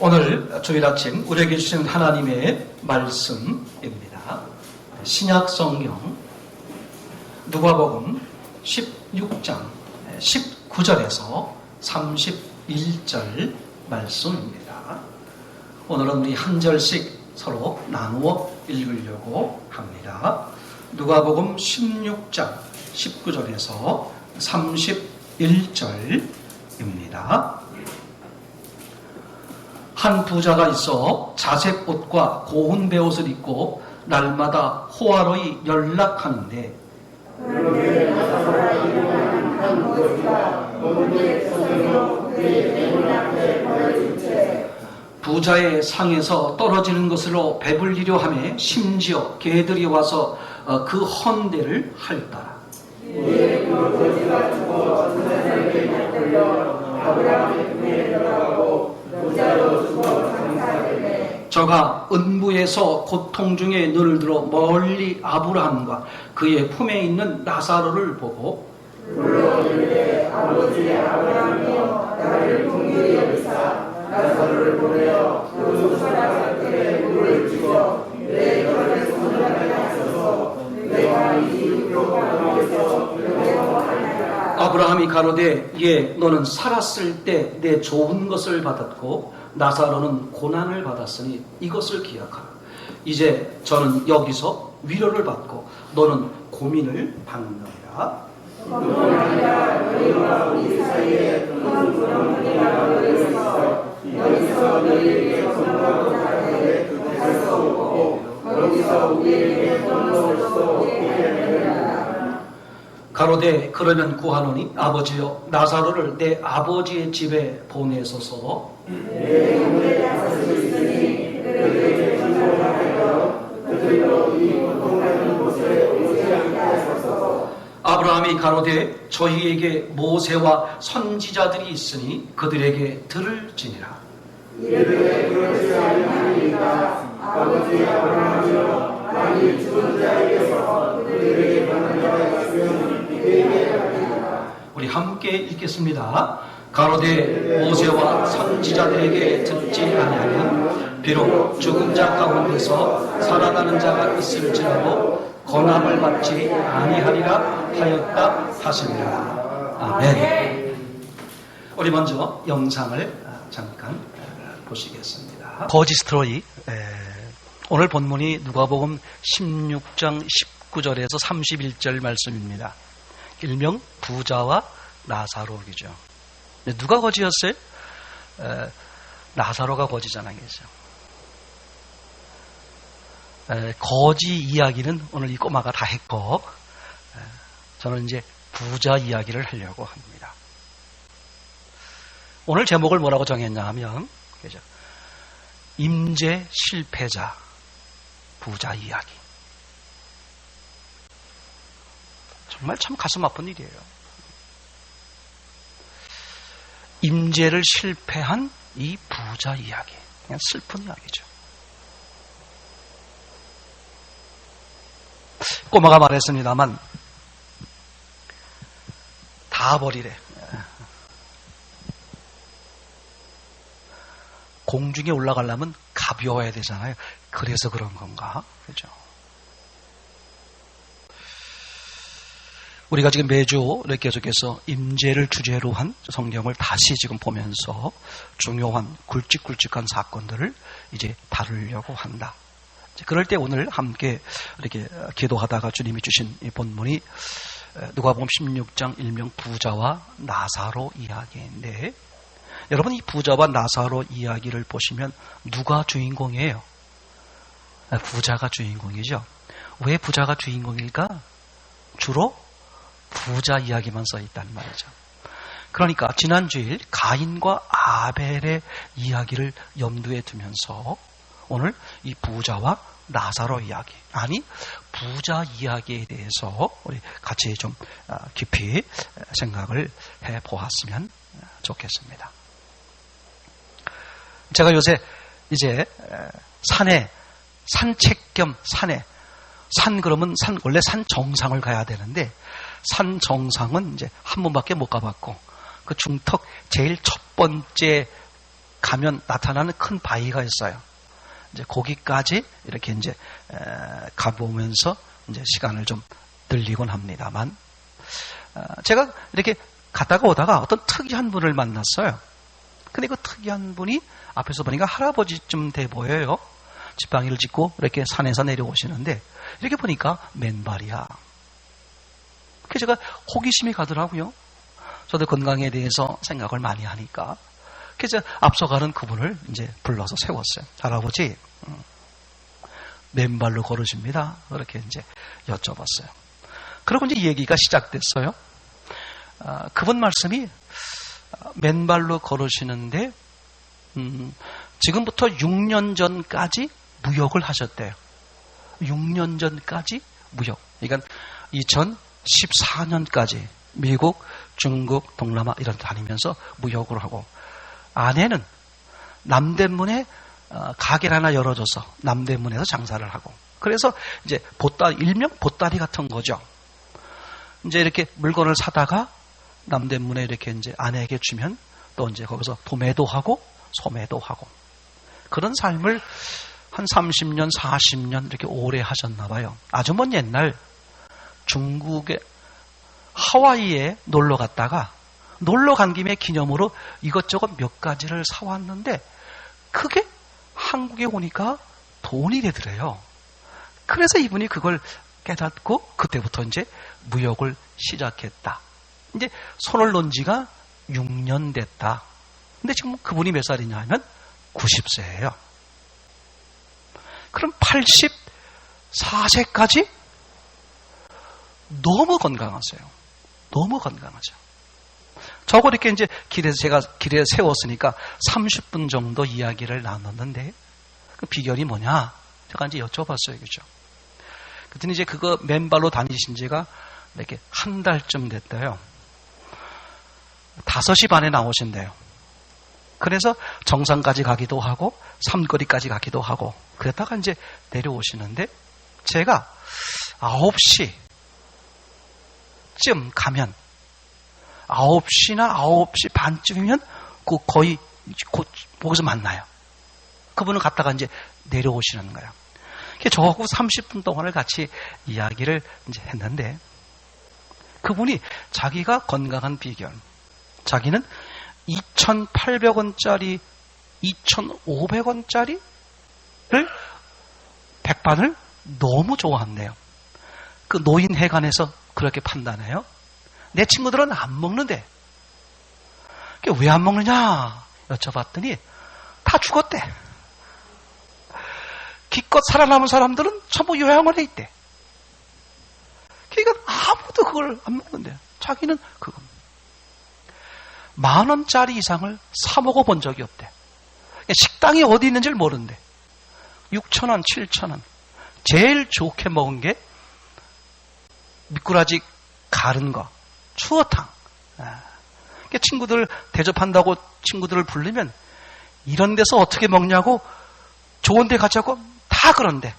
오늘 주일 아침 우리에게 주신 하나님의 말씀입니다. 신약 성경 누가복음 16장 19절에서 31절 말씀입니다. 오늘은 우리 한 절씩 서로 나누어 읽으려고 합니다. 누가복음 16장 19절에서 31절입니다. 한 부자가 있어 자색 옷과 고운 베옷을 입고 날마다 호화로이 연락하는데 부자의 상에서 떨어지는 것으로 배불리려 하며 심지어 개들이 와서 그 헌대를 할더라. 저가 은부에서 고통 중에 눈을 들어 멀리 아브라함과 그의 품에 있는 나사로를 보고 아버지 아브라함이여 나를 긍휼히 여기사 나사로를 보내어 그 손가락에 물을 주어 내 혈에 손을 하게 하소서 내가 이 병에서 병행하리라. 아브라함이 가로되 예 너는 살았을 때 내 좋은 것을 받았고 나사로는 고난을 받았으니 이것을 기억하라. 이제 저는 여기서 위로를 받고 너는 고민을 받느니라. 너희와 우리 사이에 큰 구렁텅이가 있어 여기서 너희에게 건너고 나에게 갈 수 없고 거기서 우리에게 건너올 수 없게 하리라. 가로되 그러면 구하노니 아버지여 나사로를 내 아버지의 집에 보내소서. 내 몸에 나사로 있으니 그들에게 전달하여 그들로 이 고통하는 곳에 오지 않게 하소서. 아브라함이 가로되 저희에게 모세와 선지자들이 있으니 그들에게 들을지니라. 이르되 그렇지 아니하니까 아버지 아브라함이여 만일 죽은 자에게서 그들에게 받는 자가 있으면 우리 함께 읽겠습니다. 가로되 모세와 선지자들에게 듣지 아니하면 비록 죽은 자 가운데서 살아나는 자가 있을지라도 권함을 받지 아니하리라 하였다 하시니라. 아멘. 우리 먼저 영상을 잠깐 보시겠습니다. 거지 스토리. 오늘 본문이 누가복음 16장 19절에서 31절 말씀입니다. 일명 부자와 나사로이죠. 누가 거지였어요? 나사로가 거지잖아요. 거지 이야기는 오늘 이 꼬마가 다 했고 저는 이제 부자 이야기를 하려고 합니다. 오늘 제목을 뭐라고 정했냐 하면 그죠? 임재 실패자 부자 이야기. 정말 참 가슴 아픈 일이에요. 임재를 실패한 이 부자 이야기. 그냥 슬픈 이야기죠. 꼬마가 말했습니다만 다 버리래. 공중에 올라가려면 가벼워야 되잖아요. 그래서 그런 건가? 그죠? 우리가 지금 매주 이렇게 계속해서 임재를 주제로 한 성경을 다시 지금 보면서 중요한 굵직굵직한 사건들을 이제 다루려고 한다. 그럴 때 오늘 함께 이렇게 기도하다가 주님이 주신 이 본문이 누가복음 16장 일명 부자와 나사로 이야기인데 여러분 이 부자와 나사로 이야기를 보시면 누가 주인공이에요? 부자가 주인공이죠. 왜 부자가 주인공일까? 주로 부자 이야기만 써 있다는 말이죠. 그러니까 지난주일 가인과 아벨의 이야기를 염두에 두면서 오늘 이 부자와 나사로 이야기, 아니 부자 이야기에 대해서 우리 같이 좀 깊이 생각을 해보았으면 좋겠습니다. 제가 요새 이제 산책 겸 산 그러면 원래 산 정상을 가야 되는데 산 정상은 이제 한 번밖에 못 가봤고 그 중턱 제일 첫 번째 가면 나타나는 큰 바위가 있어요. 이제 거기까지 이렇게 이제 가보면서 이제 시간을 좀 늘리곤 합니다만, 제가 이렇게 갔다가 오다가 어떤 특이한 분을 만났어요. 근데 그 특이한 분이 앞에서 보니까 할아버지쯤 돼 보여요. 지팡이를 짚고 이렇게 산에서 내려오시는데 이렇게 보니까 맨발이야. 그래서 제가 호기심이 가더라고요. 저도 건강에 대해서 생각을 많이 하니까. 그래서 앞서가는 그분을 이제 불러서 세웠어요. 할아버지, 맨발로 걸으십니다. 그렇게 이제 여쭤봤어요. 그리고 이제 얘기가 시작됐어요. 그분 말씀이 맨발로 걸으시는데 지금부터 6년 전까지 무역을 하셨대요. 6년 전까지 무역. 그러니까 2014년까지 미국, 중국, 동남아 이런 데 다니면서 무역을 하고, 아내는 남대문에 가게를 하나 열어줘서 남대문에서 장사를 하고, 그래서 이제 일명 보따리 같은 거죠. 이제 이렇게 물건을 사다가 남대문에 이렇게 이제 아내에게 주면 또 이제 거기서 도매도 하고 소매도 하고, 그런 삶을 한 30년, 40년 이렇게 오래 하셨나 봐요. 아주 먼 옛날 중국의 하와이에 놀러 갔다가 놀러 간 김에 기념으로 이것저것 몇 가지를 사왔는데 그게 한국에 오니까 돈이 되더래요. 그래서 이분이 그걸 깨닫고 그때부터 이제 무역을 시작했다. 이제 손을 놓은 지가 6년 됐다. 근데 지금 그분이 몇 살이냐 하면 90세예요. 그럼 84세까지 너무 건강하세요. 너무 건강하죠. 저거 이렇게 이제 제가 길에 세웠으니까 30분 정도 이야기를 나눴는데 그 비결이 뭐냐? 제가 이제 여쭤봤어요. 그죠? 그랬더니 이제 그거 맨발로 다니신 지가 이렇게 한 달쯤 됐대요. 5시 반에 나오신대요. 그래서 정상까지 가기도 하고 삼거리까지 가기도 하고 그랬다가 이제 내려오시는데 제가 9시쯤 가면 9시나 9시 반쯤이면 거의 거기서 만나요. 그분은 갔다가 이제 내려오시는 거예요. 저하고 30분 동안을 같이 이야기를 이제 했는데 그분이 자기가 건강한 비결, 자기는 2,800원짜리, 2,500원짜리를 백반을 너무 좋아한대요. 그 노인회관에서 그렇게 판단해요. 내 친구들은 안 먹는데 왜 안 먹느냐 여쭤봤더니 다 죽었대. 기껏 살아남은 사람들은 전부 요양원에 있대. 그러니까 아무도 그걸 안 먹는데 자기는 그거 10,000원짜리 이상을 사 먹어본 적이 없대. 식당이 어디 있는지를 모르는데 6,000원, 7,000원 제일 좋게 먹은 게 미꾸라지 가른 거, 추어탕. 친구들 대접한다고 친구들을 부르면 이런 데서 어떻게 먹냐고 좋은 데 가자고 다 그런데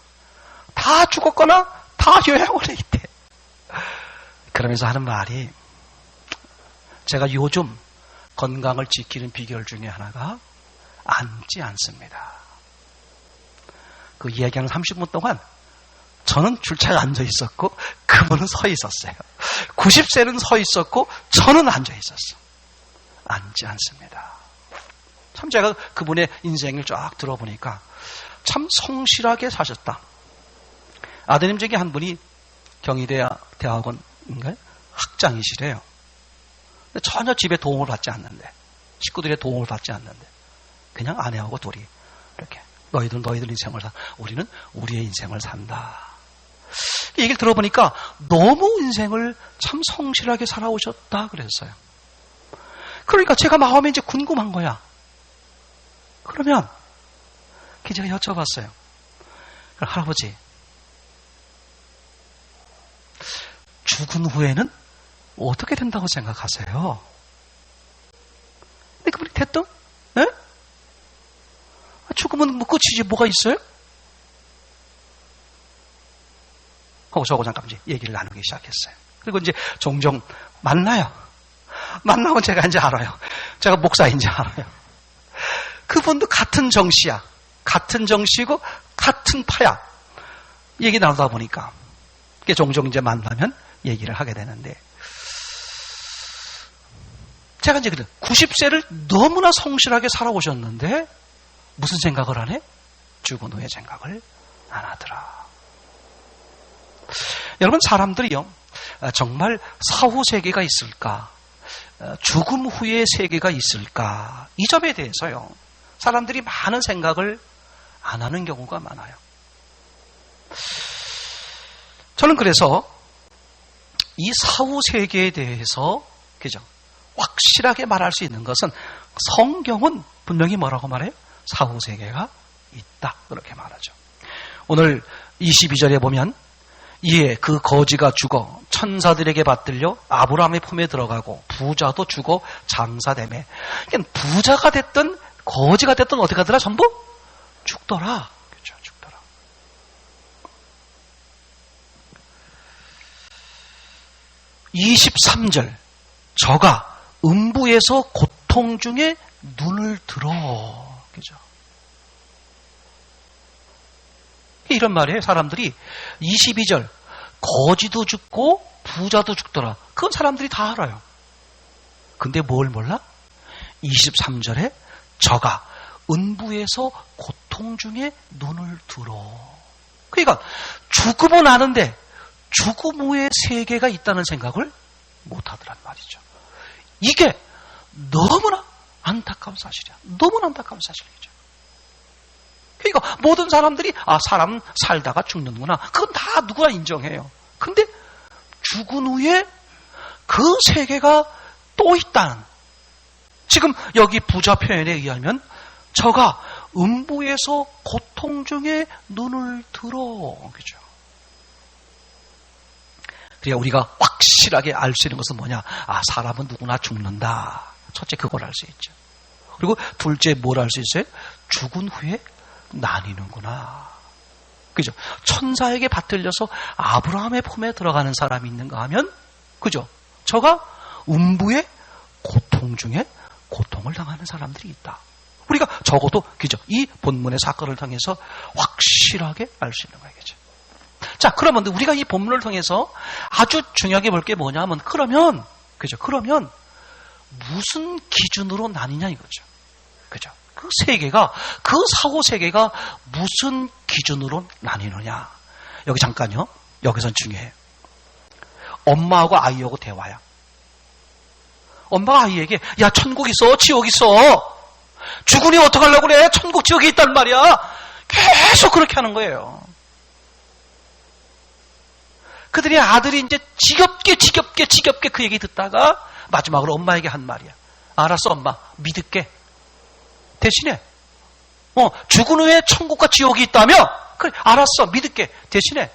다 죽었거나 다 요양원에 있대. 그러면서 하는 말이 제가 요즘 건강을 지키는 비결 중에 하나가 앉지 않습니다. 그 이야기하는 30분 동안 저는 줄차에 앉아 있었고 그분은 서 있었어요. 90세는 서 있었고 저는 앉아 있었어. 앉지 않습니다. 참 제가 그분의 인생을 쫙 들어보니까 참 성실하게 사셨다. 아드님 중에 한 분이 경희대학원인가요? 학장이시래요. 전혀 집에 도움을 받지 않는데, 식구들의 도움을 받지 않는데 그냥 아내하고 둘이 이렇게 너희들 인생을 사, 우리는 우리의 인생을 산다. 이 얘기를 들어보니까 너무 인생을 참 성실하게 살아오셨다 그랬어요. 그러니까 제가 마음에 이제 궁금한 거야. 그러면 제가 여쭤봤어요. 할아버지, 죽은 후에는 어떻게 된다고 생각하세요? 근데 그분이 대뜸, 네? 죽으면 뭐 끝이지 뭐가 있어요? 하고 저하고 잠깐 이제 얘기를 나누기 시작했어요. 그리고 이제 종종 만나요. 만나면 제가 이제 알아요. 제가 목사인지 알아요. 그분도 같은 정씨야. 같은 정씨고 같은 파야. 얘기 나누다 보니까 종종 이제 만나면 얘기를 하게 되는데, 제가 이제 90세를 너무나 성실하게 살아오셨는데 무슨 생각을 안 해? 죽은 후의 생각을 안 하더라. 여러분, 사람들이요, 정말 사후 세계가 있을까? 죽음 후의 세계가 있을까? 이 점에 대해서요, 사람들이 많은 생각을 안 하는 경우가 많아요. 저는 그래서 이 사후 세계에 대해서, 그죠? 확실하게 말할 수 있는 것은 성경은 분명히 뭐라고 말해요? 사후 세계가 있다. 그렇게 말하죠. 오늘 22절에 보면, 이에 그 거지가 죽어 천사들에게 받들려 아브라함의 품에 들어가고 부자도 죽어 장사되매. 그러니까 부자가 됐든 거지가 됐든 어떻게 하더라? 전부 죽더라. 그렇죠? 죽더라. (23절) 저가 음부에서 고통 중에 눈을 들어. 그죠? 이런 말이에요. 사람들이 22절 거지도 죽고 부자도 죽더라. 그건 사람들이 다 알아요. 근데 뭘 몰라? 23절에 저가 음부에서 고통 중에 눈을 들어. 그러니까 죽음은 아는데 죽음 후에 세계가 있다는 생각을 못하더란 말이죠. 이게 너무나 안타까운 사실이야. 너무나 안타까운 사실이죠. 그러니까 모든 사람들이 사람 살다가 죽는구나. 그건 다 누구나 인정해요. 근데 죽은 후에 그 세계가 또 있다는, 지금 여기 부자 표현에 의하면 저가 음부에서 고통 중에 눈을 들어. 그죠? 그래야 우리가 확실하게 알 수 있는 것은 뭐냐? 사람은 누구나 죽는다. 첫째, 그걸 알 수 있죠. 그리고 둘째, 뭘 알 수 있어요? 죽은 후에 나뉘는구나. 그죠? 천사에게 받들려서 아브라함의 품에 들어가는 사람이 있는가 하면, 그죠? 저가 음부의 고통 중에 고통을 당하는 사람들이 있다. 우리가 적어도, 그죠? 이 본문의 사건을 통해서 확실하게 알 수 있는 거겠죠. 자, 그러면 우리가 이 본문을 통해서 아주 중요하게 볼 게 뭐냐 하면, 그러면, 그죠? 그러면 무슨 기준으로 나뉘냐 이거죠. 그죠? 그 세계가, 그 사후 세계가 무슨 기준으로 나뉘느냐. 여기 잠깐요. 여기선 중요해요. 엄마하고 아이하고 대화야. 엄마가 아이에게, 야, 천국 있어, 지옥 있어. 죽으니 어떡하려고 그래? 천국, 지옥이 있단 말이야. 계속 그렇게 하는 거예요. 그들이 아들이 이제 지겹게 그 얘기 듣다가 마지막으로 엄마에게 한 말이야. 알았어, 엄마. 믿을게. 대신에 죽은 후에 천국과 지옥이 있다며? 그래, 알았어, 믿을게. 대신에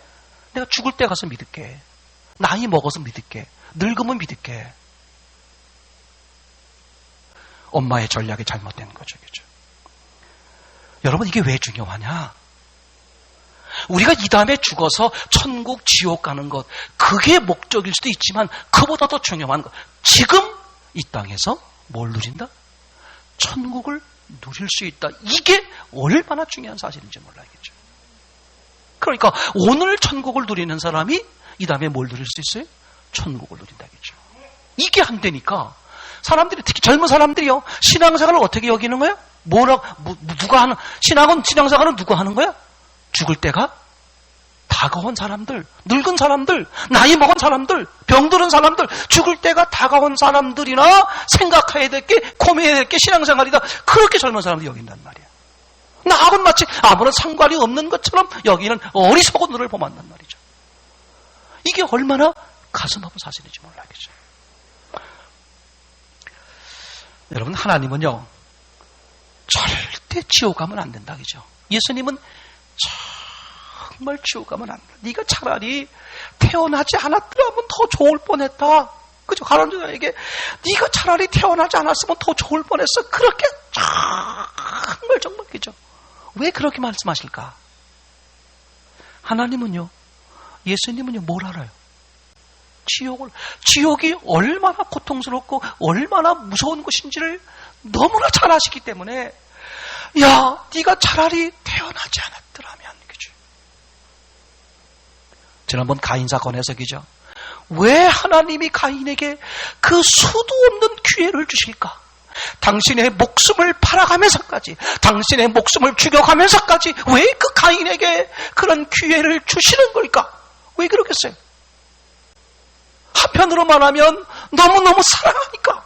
내가 죽을 때 가서 믿을게. 나이 먹어서 믿을게. 늙으면 믿을게. 엄마의 전략이 잘못된 거죠. 그죠? 여러분, 이게 왜 중요하냐? 우리가 이 다음에 죽어서 천국, 지옥 가는 것, 그게 목적일 수도 있지만 그보다 더 중요한 것, 지금 이 땅에서 뭘 누린다? 천국을 누릴 수 있다. 이게 얼마나 중요한 사실인지 몰라야겠죠. 그러니까 오늘 천국을 누리는 사람이 이 다음에 뭘 누릴 수 있어요? 천국을 누린다겠죠. 이게 안 되니까 사람들이, 특히 젊은 사람들이요, 신앙생활을 어떻게 여기는 거야? 누가 하는, 신앙생활은 누가 하는 거야? 죽을 때가 다가온 사람들, 늙은 사람들, 나이 먹은 사람들, 병들은 사람들, 죽을 때가 다가온 사람들이나 생각해야 될 게, 고민해야 될 게 신앙생활이다. 그렇게 젊은 사람들이 여긴단 말이야. 나하고는 마치 아무런 상관이 없는 것처럼 여기는 어리석은 눈을 보만단 말이죠. 이게 얼마나 가슴 아픈 사실인지 몰라야겠죠. 여러분, 하나님은요, 절대 지옥 가면 안 된다. 그죠? 예수님은 정말 지옥 가면 안 된다. 네가 차라리 태어나지 않았더라면 더 좋을 뻔했다. 그죠? 가론주에게 네가 차라리 태어나지 않았으면 더 좋을 뻔했어. 그렇게 정말 그죠? 왜 그렇게 말씀하실까? 하나님은요, 예수님은요, 뭘 알아요? 지옥이 얼마나 고통스럽고 얼마나 무서운 곳인지를 너무나 잘 아시기 때문에 야, 네가 차라리 태어나지 않았더라면, 그죠? 지난번 가인 사건에서, 그죠? 왜 하나님이 가인에게 그 수도 없는 기회를 주실까? 당신의 목숨을 팔아가면서까지, 당신의 목숨을 죽여가면서까지 왜 그 가인에게 그런 기회를 주시는 걸까? 왜 그러겠어요? 한편으로 말하면 너무너무 사랑하니까,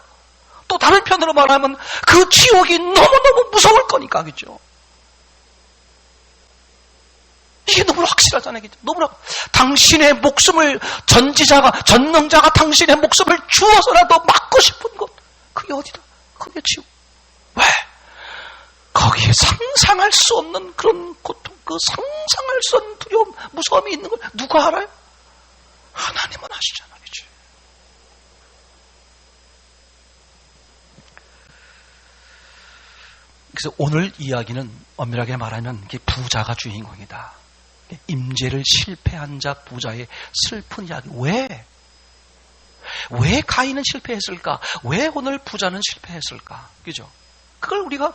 또 다른 편으로 말하면 그 지옥이 너무너무 무서울 거니까, 그죠? 이게 너무 확실하잖아요. 그죠? 너무나 당신의 목숨을 전능자가 당신의 목숨을 주어서라도 막고 싶은 것, 그게 어디다? 그게 지옥. 왜? 거기에 상상할 수 없는 그런 고통, 그 상상할 수 없는 두려움, 무서움이 있는 걸 누가 알아요? 하나님은 아시잖아요. 그죠? 그래서 오늘 이야기는 엄밀하게 말하면 부자가 주인공이다. 임재를 실패한 자 부자의 슬픈 이야기. 왜 가인은 실패했을까? 왜 오늘 부자는 실패했을까? 그죠? 그걸 우리가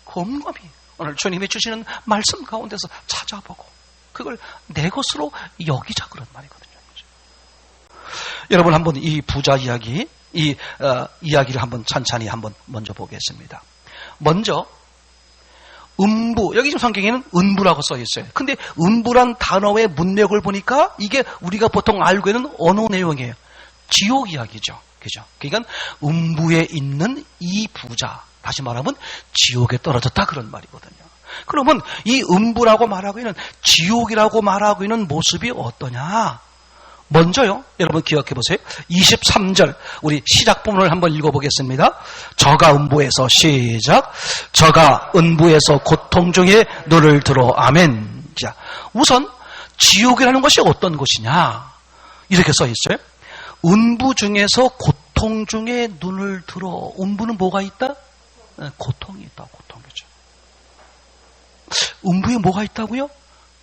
곰곰이 오늘 주님이 주시는 말씀 가운데서 찾아보고 그걸 내 것으로 여기자, 그런 말이거든요. 그죠? 여러분, 한번 이 부자 이야기, 이야기를 한번 천천히 한번 먼저 보겠습니다. 먼저 음부, 여기 지금 성경에는 은부라고 써 있어요. 근데 은부란 단어의 문맥을 보니까 이게 우리가 보통 알고 있는 어느 내용이에요? 지옥 이야기죠. 그죠? 그러니까 음부에 있는 이 부자, 다시 말하면 지옥에 떨어졌다, 그런 말이거든요. 그러면 이 음부라고 말하고 있는, 지옥이라고 말하고 있는 모습이 어떠냐? 먼저요, 여러분 기억해 보세요. 23절, 우리 시작 부분을 한번 읽어보겠습니다. 저가 음부에서, 시작. 저가 은부에서 고통 중에 눈을 들어. 아멘. 자, 우선 지옥이라는 것이 어떤 것이냐? 이렇게 써 있어요. 은부 중에서 고통 중에 눈을 들어. 은부는 뭐가 있다? 고통이 있다. 고통이죠. 은부에 뭐가 있다고요?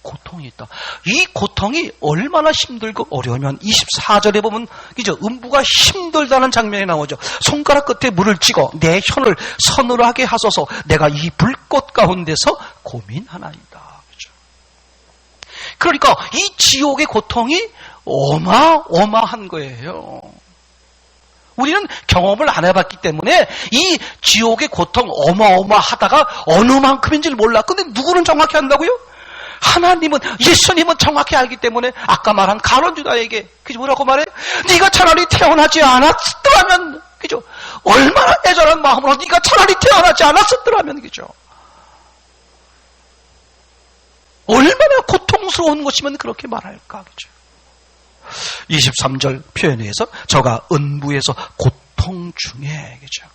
고통이 있다. 이 고통이 얼마나 힘들고 어려우면 24절에 보면, 그죠? 음부가 힘들다는 장면이 나오죠. 손가락 끝에 물을 찍어 내 혀를 서늘하게 하소서, 내가 이 불꽃 가운데서 고민하나이다. 그죠? 그러니까 이 지옥의 고통이 어마어마한 거예요. 우리는 경험을 안 해봤기 때문에 이 지옥의 고통 어마어마하다가 어느 만큼인지를 몰라. 근데 누구는 정확히 안다고요? 하나님은, 예수님은 정확히 알기 때문에 아까 말한 가론유다에게, 그죠? 뭐라고 말해? 네가 차라리 태어나지 않았더라면, 그죠? 얼마나 애절한 마음으로 네가 차라리 태어나지 않았었더라면, 그죠? 얼마나 고통스러운 것이면 그렇게 말할까, 그죠? 23절 표현에 의해서 저가 은부에서 고통 중에, 그죠?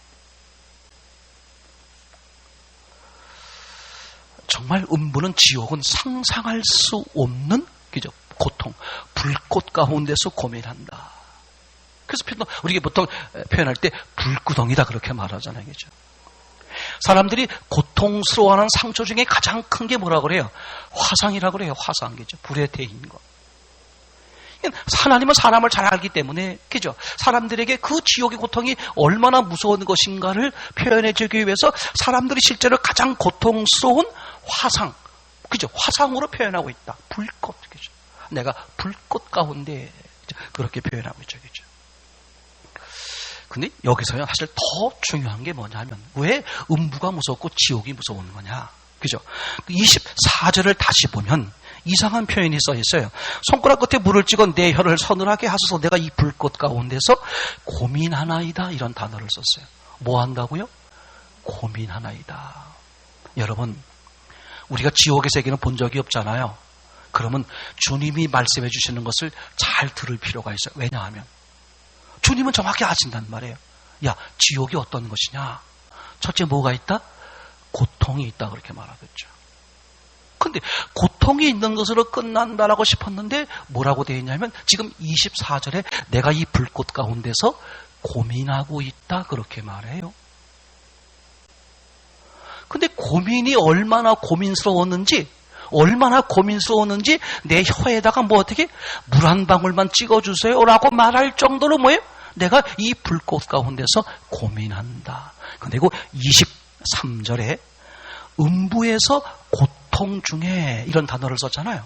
정말 음부는, 지옥은 상상할 수 없는, 그죠? 고통, 불꽃 가운데서 고민한다. 그래서 우리가 보통 표현할 때 불구덩이다, 그렇게 말하잖아요. 그죠? 사람들이 고통스러워하는 상처 중에 가장 큰 게 뭐라고 그래요? 화상이라고 그래요. 화상, 그죠? 불에 데인 거. 하나님은 사람을 잘 알기 때문에, 그죠? 사람들에게 그 지옥의 고통이 얼마나 무서운 것인가를 표현해 주기 위해서 사람들이 실제로 가장 고통스러운 화상, 그죠? 화상으로 표현하고 있다. 불꽃, 그죠? 내가 불꽃 가운데, 그죠? 그렇게 표현하고 있죠, 그죠? 근데 여기서는 사실 더 중요한 게 뭐냐면, 왜 음부가 무섭고 지옥이 무서운 거냐? 그죠? 24절을 다시 보면 이상한 표현이 써 있어요. 손가락 끝에 물을 찍어 내 혀를 서늘하게 하소서, 내가 이 불꽃 가운데서 고민하나이다, 이런 단어를 썼어요. 뭐 한다고요? 고민하나이다. 여러분, 우리가 지옥의 세계는 본 적이 없잖아요. 그러면 주님이 말씀해 주시는 것을 잘 들을 필요가 있어요. 왜냐하면 주님은 정확히 아신단 말이에요. 야, 지옥이 어떤 것이냐? 첫째 뭐가 있다? 고통이 있다, 그렇게 말하겠죠. 근데 고통이 있는 것으로 끝난다라고 싶었는데 뭐라고 되어 있냐면 지금 24절에 내가 이 불꽃 가운데서 고민하고 있다, 그렇게 말해요. 근데 고민이 얼마나 고민스러웠는지 내 혀에다가 뭐 어떻게 물 한 방울만 찍어주세요 라고 말할 정도로 뭐예요? 내가 이 불꽃 가운데서 고민한다. 그리고 23절에 음부에서 고통 중에 이런 단어를 썼잖아요.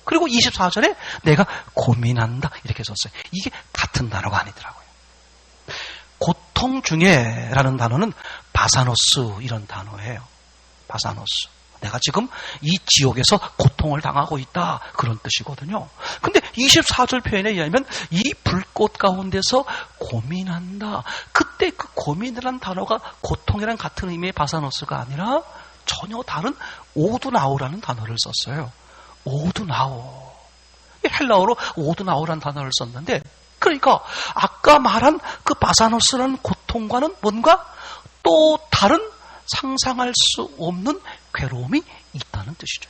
그리고 24절에 내가 고민한다 이렇게 썼어요. 이게 같은 단어가 아니더라고요. 고통 중에라는 단어는 바사노스 이런 단어예요. 바사노스. 내가 지금 이 지옥에서 고통을 당하고 있다 그런 뜻이거든요. 근데 24절 표현에 의하면 이 불꽃 가운데서 고민한다. 그때 그 고민이라는 단어가 고통이랑 같은 의미의 바사노스가 아니라 전혀 다른 오두나오라는 단어를 썼어요. 오두나오. 헬라어로 오두나오라는 단어를 썼는데, 그러니까 아까 말한 그 바사노스라는 고통과는 뭔가 또 다른 상상할 수 없는 괴로움이 있다는 뜻이죠.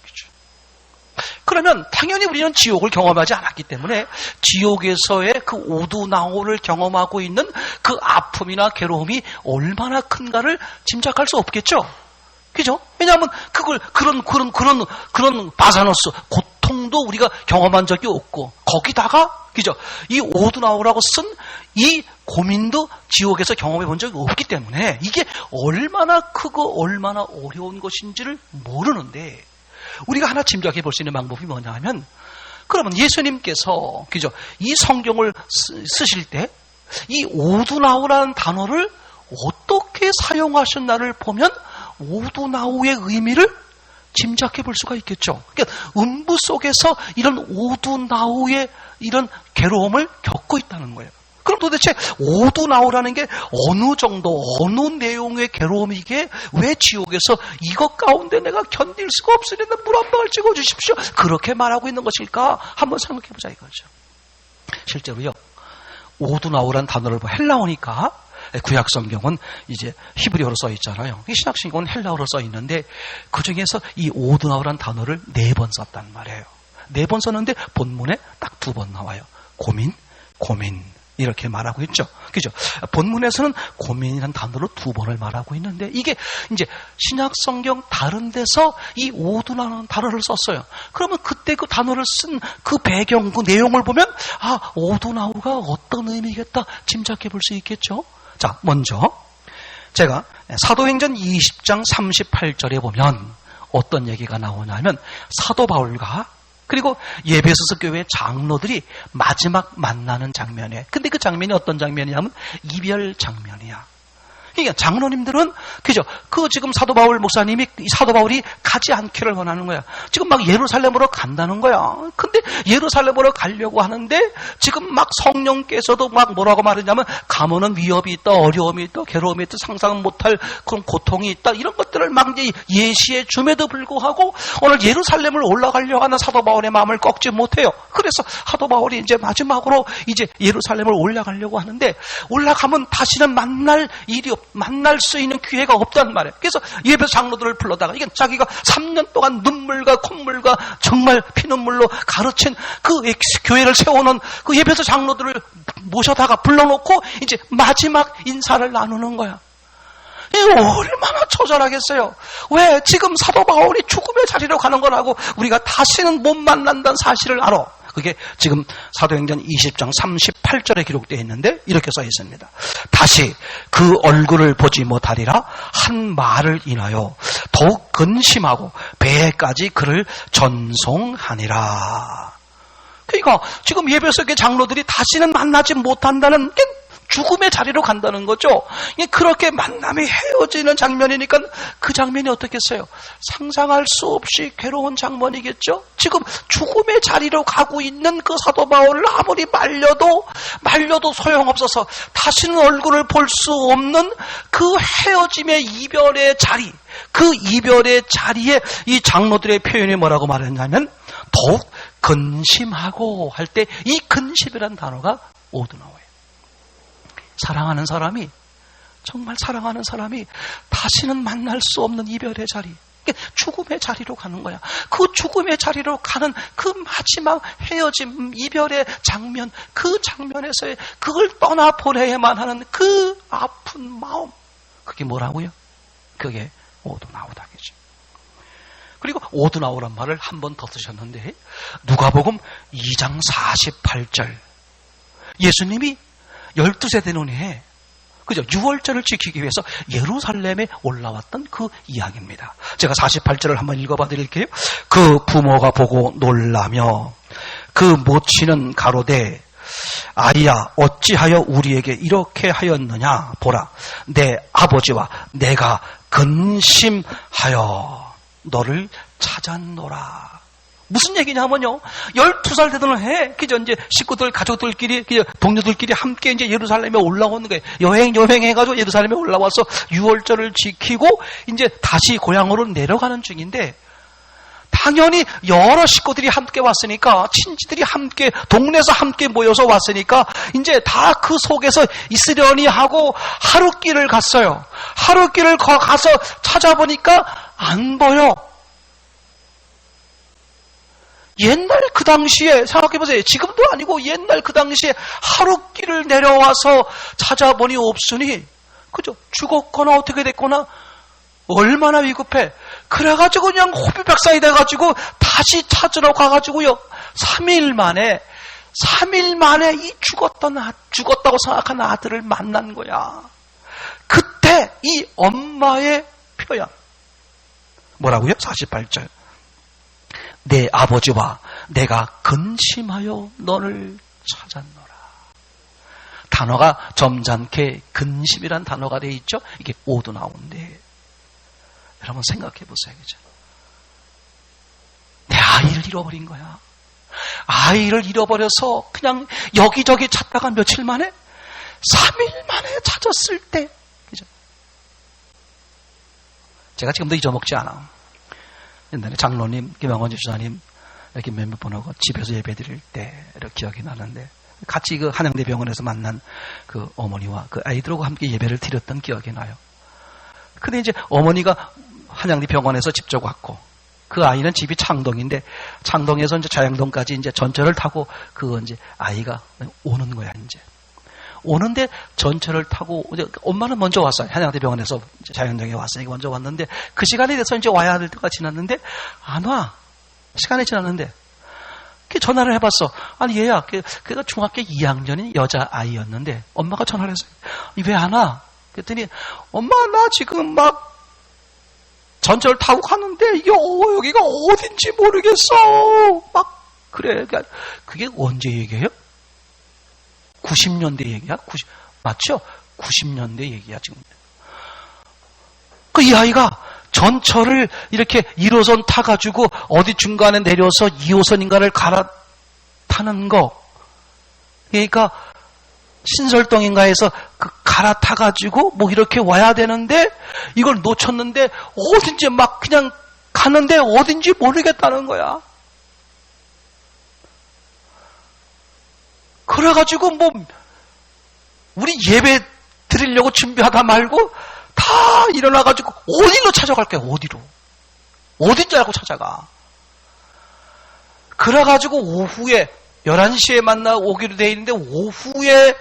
그러면 당연히 우리는 지옥을 경험하지 않았기 때문에 지옥에서의 그 오두나오를 경험하고 있는 그 아픔이나 괴로움이 얼마나 큰가를 짐작할 수 없겠죠. 그죠? 왜냐하면 그런 바사노스 고통도 우리가 경험한 적이 없고, 거기다가 그죠? 이 오두나오라고 쓴 이 고민도 지옥에서 경험해 본 적이 없기 때문에 이게 얼마나 크고 얼마나 어려운 것인지를 모르는데, 우리가 하나 짐작해 볼 수 있는 방법이 뭐냐 하면, 그러면 예수님께서 그죠? 이 성경을 쓰실 때 이 오두나오라는 단어를 어떻게 사용하셨나를 보면 오두나오의 의미를 짐작해 볼 수가 있겠죠. 그러니까 음부 속에서 이런 오두나오의 이런 괴로움을 겪고 있다는 거예요. 그럼 도대체 오두나오라는 게 어느 정도, 어느 내용의 괴로움이기에 왜 지옥에서 이것 가운데 내가 견딜 수가 없으니 물 한 방울 찍어주십시오, 그렇게 말하고 있는 것일까? 한번 생각해 보자 이거죠. 실제로요, 오두나오라는 단어를 헬라어니까 구약 성경은 이제 히브리어로 써 있잖아요. 신약 성경은 헬라어로 써 있는데 그 중에서 이 오두나오라는 단어를 4번 썼단 말이에요. 4번 썼는데 본문에 딱 2번 나와요. 고민, 고민. 이렇게 말하고 있죠. 그죠? 본문에서는 고민이라는 단어로 2번을 말하고 있는데, 이게 이제 신약 성경 다른 데서 이 오두나오라는 단어를 썼어요. 그러면 그때 그 단어를 쓴 그 배경, 그 내용을 보면, 아, 오두나오가 어떤 의미겠다 짐작해 볼 수 있겠죠? 자, 먼저 제가 사도행전 20장 38절에 보면 어떤 얘기가 나오냐면, 사도 바울과 그리고 예배소서 교회 장로들이 마지막 만나는 장면이에요. 근데 그 장면이 어떤 장면이냐면 이별 장면이야. 그러니까 장로님들은 그죠? 그 지금 사도 바울 목사님이 사도 바울이 가지 않기를 원하는 거야. 지금 막 예루살렘으로 간다는 거야. 근데 예루살렘으로 가려고 하는데 지금 막 성령께서도 막 뭐라고 말하냐면, 가면은 위협이 있다, 어려움이 있다, 괴로움이 있다, 상상 못할 그런 고통이 있다, 이런 것들을 막 이제 예시해 줌에도 불구하고 오늘 예루살렘을 올라가려고 하는 사도 바울의 마음을 꺾지 못해요. 그래서 사도 바울이 이제 마지막으로 이제 예루살렘을 올라가려고 하는데, 올라가면 다시는 만날 수 있는 기회가 없단 말이에요. 그래서 예배소 장로들을 불러다가, 이게 자기가 3년 동안 눈물과 콧물과 정말 피눈물로 가르친 그 교회를 세우는 그 예배소 장로들을 모셔다가 불러놓고 이제 마지막 인사를 나누는 거야. 이거 얼마나 처절하겠어요. 왜? 지금 사도 바울이 죽음의 자리로 가는 거라고 우리가 다시는 못 만난다는 사실을 알아. 그게 지금 사도행전 20장 38절에 기록되어 있는데 이렇게 써 있습니다. 다시 그 얼굴을 보지 못하리라 한 말을 인하여 더욱 근심하고 배에까지 그를 전송하니라. 그러니까 지금 예배소의 장로들이 다시는 만나지 못한다는 게 죽음의 자리로 간다는 거죠. 그렇게 만남이 헤어지는 장면이니까 그 장면이 어떻겠어요? 상상할 수 없이 괴로운 장면이겠죠. 지금 죽음의 자리로 가고 있는 그 사도 바울을 아무리 말려도 소용없어서 다시는 얼굴을 볼 수 없는 그 헤어짐의 이별의 자리, 그 이별의 자리에 이 장로들의 표현이 뭐라고 말했냐면, 더욱 근심하고 할 때 이 근심이라는 단어가 오두나오예요. 사랑하는 사람이, 정말 사랑하는 사람이 다시는 만날 수 없는 이별의 자리, 죽음의 자리로 가는 거야. 그 죽음의 자리로 가는 그 마지막 헤어짐, 이별의 장면, 그 장면에서의 그걸 떠나보내야만 하는 그 아픈 마음, 그게 뭐라고요? 그게 오두나오다겠죠. 그리고 오두나오란 말을 한 번 더 쓰셨는데, 누가복음 2장 48절, 예수님이 12세 되는 해에 그죠? 유월절을 지키기 위해서 예루살렘에 올라왔던 그 이야기입니다. 제가 48절을 한번 읽어봐 드릴게요. 그 부모가 보고 놀라며 그 모친은 가로되 아이야 어찌하여 우리에게 이렇게 하였느냐 보라 내 아버지와 내가 근심하여 너를 찾았노라. 무슨 얘기냐면요. 12살 되던 해, 그죠? 이제 식구들, 가족들끼리, 그죠? 동료들끼리 함께 이제 예루살렘에 올라오는 거예요. 여행해가지고 예루살렘에 올라와서 유월절을 지키고, 이제 다시 고향으로 내려가는 중인데, 당연히 여러 식구들이 함께 왔으니까, 친지들이 함께, 동네에서 함께 모여서 왔으니까, 이제 다 그 속에서 있으려니 하고 하룻길을 갔어요. 하룻길을 가서 찾아보니까 안 보여. 옛날 그 당시에 생각해보세요. 지금도 아니고 옛날 그 당시에 하룻길을 내려와서 찾아보니 없으니 그죠? 죽었거나 어떻게 됐거나 얼마나 위급해. 그래가지고 그냥 호비백산이 돼가지고 다시 찾으러 가가지고요 3일 만에 이 죽었다고 생각한 아들을 만난 거야. 그때 이 엄마의 표현 뭐라고요? 48절 내 아버지와 내가 근심하여 너를 찾았노라. 단어가 점잖게 근심이란 단어가 되어 있죠. 이게 오도 나오는데 여러분 생각해 보세요. 그죠? 내 아이를 잃어버린 거야. 아이를 잃어버려서 그냥 여기저기 찾다가 며칠 만에 3일 만에 찾았을 때 그죠? 제가 지금도 잊어먹지 않아. 옛날에 장로님, 김영원 집사님 이렇게 몇몇 분하고 집에서 예배드릴 때 이렇게 기억이 나는데 같이 그 한양대병원에서 만난 그 어머니와 그 아이들하고 함께 예배를 드렸던 기억이 나요. 근데 이제 어머니가 한양대병원에서 직접 왔고 그 아이는 집이 창동인데 창동에서 이제 자양동까지 이제 전철을 타고 그 이제 아이가 오는 거야 이제. 오는데 전철을 타고 엄마는 먼저 왔어요. 한양대병원에서 자연정에 왔으니까 먼저 왔는데 그 시간이 돼서 이제 와야 할 때가 지났는데 안 와. 시간이 지났는데 전화를 해봤어. 아니 얘야 걔가 중학교 2학년인 여자아이였는데 엄마가 전화를 했어요. 왜 안 와? 그랬더니 엄마 나 지금 막 전철 타고 가는데 이게 여기가 어딘지 모르겠어. 막 그래. 그게 언제 얘기해요? 90년대 얘기야? 맞죠? 90년대 얘기야, 지금. 이 아이가 전철을 이렇게 1호선 타가지고 어디 중간에 내려서 2호선인가를 갈아타는 거. 그러니까 신설동인가에서 갈아타가지고 뭐 이렇게 와야 되는데 이걸 놓쳤는데 어딘지 막 그냥 가는데 어딘지 모르겠다는 거야. 그래가지고 뭐 우리 예배 드리려고 준비하다 말고 다 일어나가지고 어디로 찾아갈 거야. 어딘지 알고 찾아가. 그래가지고 오후에 11시에 만나 오기로 돼 있는데 오후에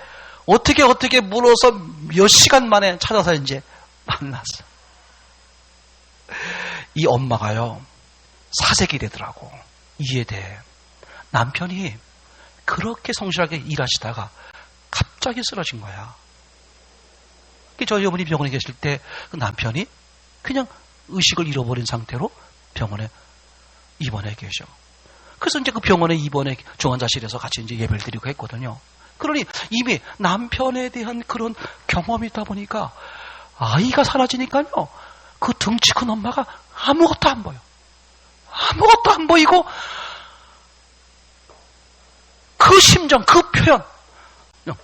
어떻게 물어서 몇 시간 만에 찾아서 이제 만났어. 이 엄마가요 사색이 되더라고. 이해돼. 남편이 그렇게 성실하게 일하시다가 갑자기 쓰러진 거야. 저희 어머니 병원에 계실 때 그 남편이 그냥 의식을 잃어버린 상태로 병원에 입원해 계셔. 그래서 이제 그 병원에 입원해 중환자실에서 같이 이제 예배를 드리고 했거든요. 그러니 이미 남편에 대한 그런 경험이 있다 보니까 아이가 사라지니까요. 그 등치 큰 엄마가 아무것도 안 보여. 아무것도 안 보이고 그 심정, 그 표현,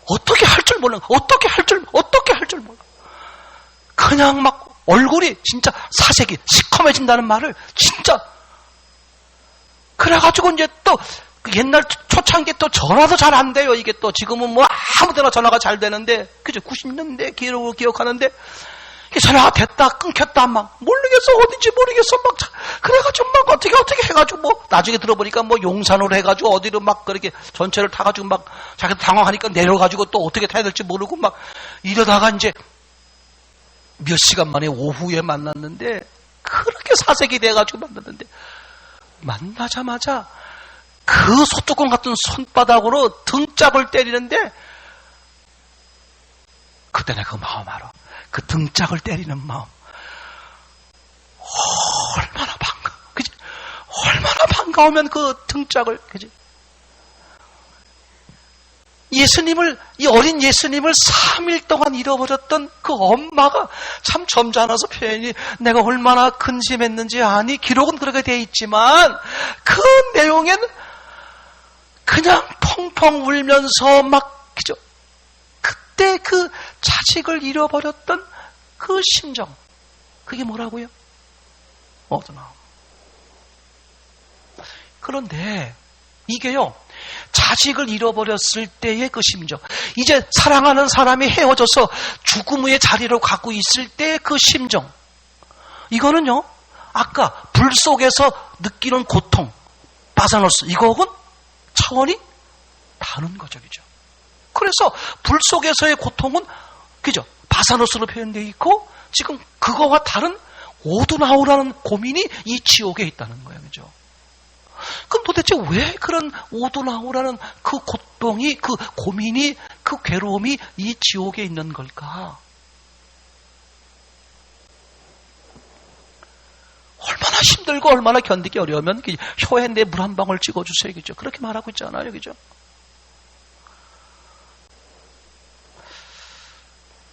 어떻게 할 줄 몰라. 어떻게 할 줄 몰라. 그냥 막 얼굴이 진짜 사색이 시커매진다는 말을 진짜. 그래가지고 이제 또 옛날 초창기 또 전화도 잘 안 돼요. 이게 또 지금은 뭐 아무데나 전화가 잘 되는데, 그죠? 90년대 기억하는데 전화가 됐다 끊겼다 막 모르겠어. 어딘지 모르겠어. 막 그래가지고 막 어떻게 해가지고 뭐 나중에 들어보니까 뭐 용산으로 해가지고 어디로 막 그렇게 전철을 타가지고 막 자기도 당황하니까 내려가지고 또 어떻게 타야 될지 모르고 막 이러다가 이제 몇 시간 만에 오후에 만났는데 그렇게 사색이 돼가지고 만났는데 만나자마자 그 소뚜껑 같은 손바닥으로 등짝을 때리는데 그때 내가 그 마음 알아. 그 등짝을 때리는 마음. 얼마나 반가워. 그지? 얼마나 반가우면 그 등짝을, 그지? 이 어린 예수님을 3일 동안 잃어버렸던 그 엄마가 참 점잖아서 표현이 내가 얼마나 근심했는지 아니, 기록은 그렇게 돼 있지만 그 내용엔 그냥 펑펑 울면서 막, 그죠? 그때 그 자식을 잃어버렸던 그 심정. 그게 뭐라고요? 어떠나. 그런데 이게요, 자식을 잃어버렸을 때의 그 심정, 이제 사랑하는 사람이 헤어져서 죽음의 자리로 가고 있을 때의 그 심정, 이거는요, 아까 불 속에서 느끼는 고통, 바사노스, 이거하고는 차원이 다른 거죠, 그죠? 그래서 불 속에서의 고통은, 그죠? 바사노스로 표현되어 있고, 지금 그거와 다른 오두나오라는 고민이 이 지옥에 있다는 거예요, 그죠? 그럼 도대체 왜 그런 오두나오라는 그 고통이, 그 고민이, 그 괴로움이 이 지옥에 있는 걸까? 얼마나 힘들고 얼마나 견디기 어려우면 혀에 내 물 한 방울 찍어주세요, 그죠? 그렇게 말하고 있잖아요, 그죠?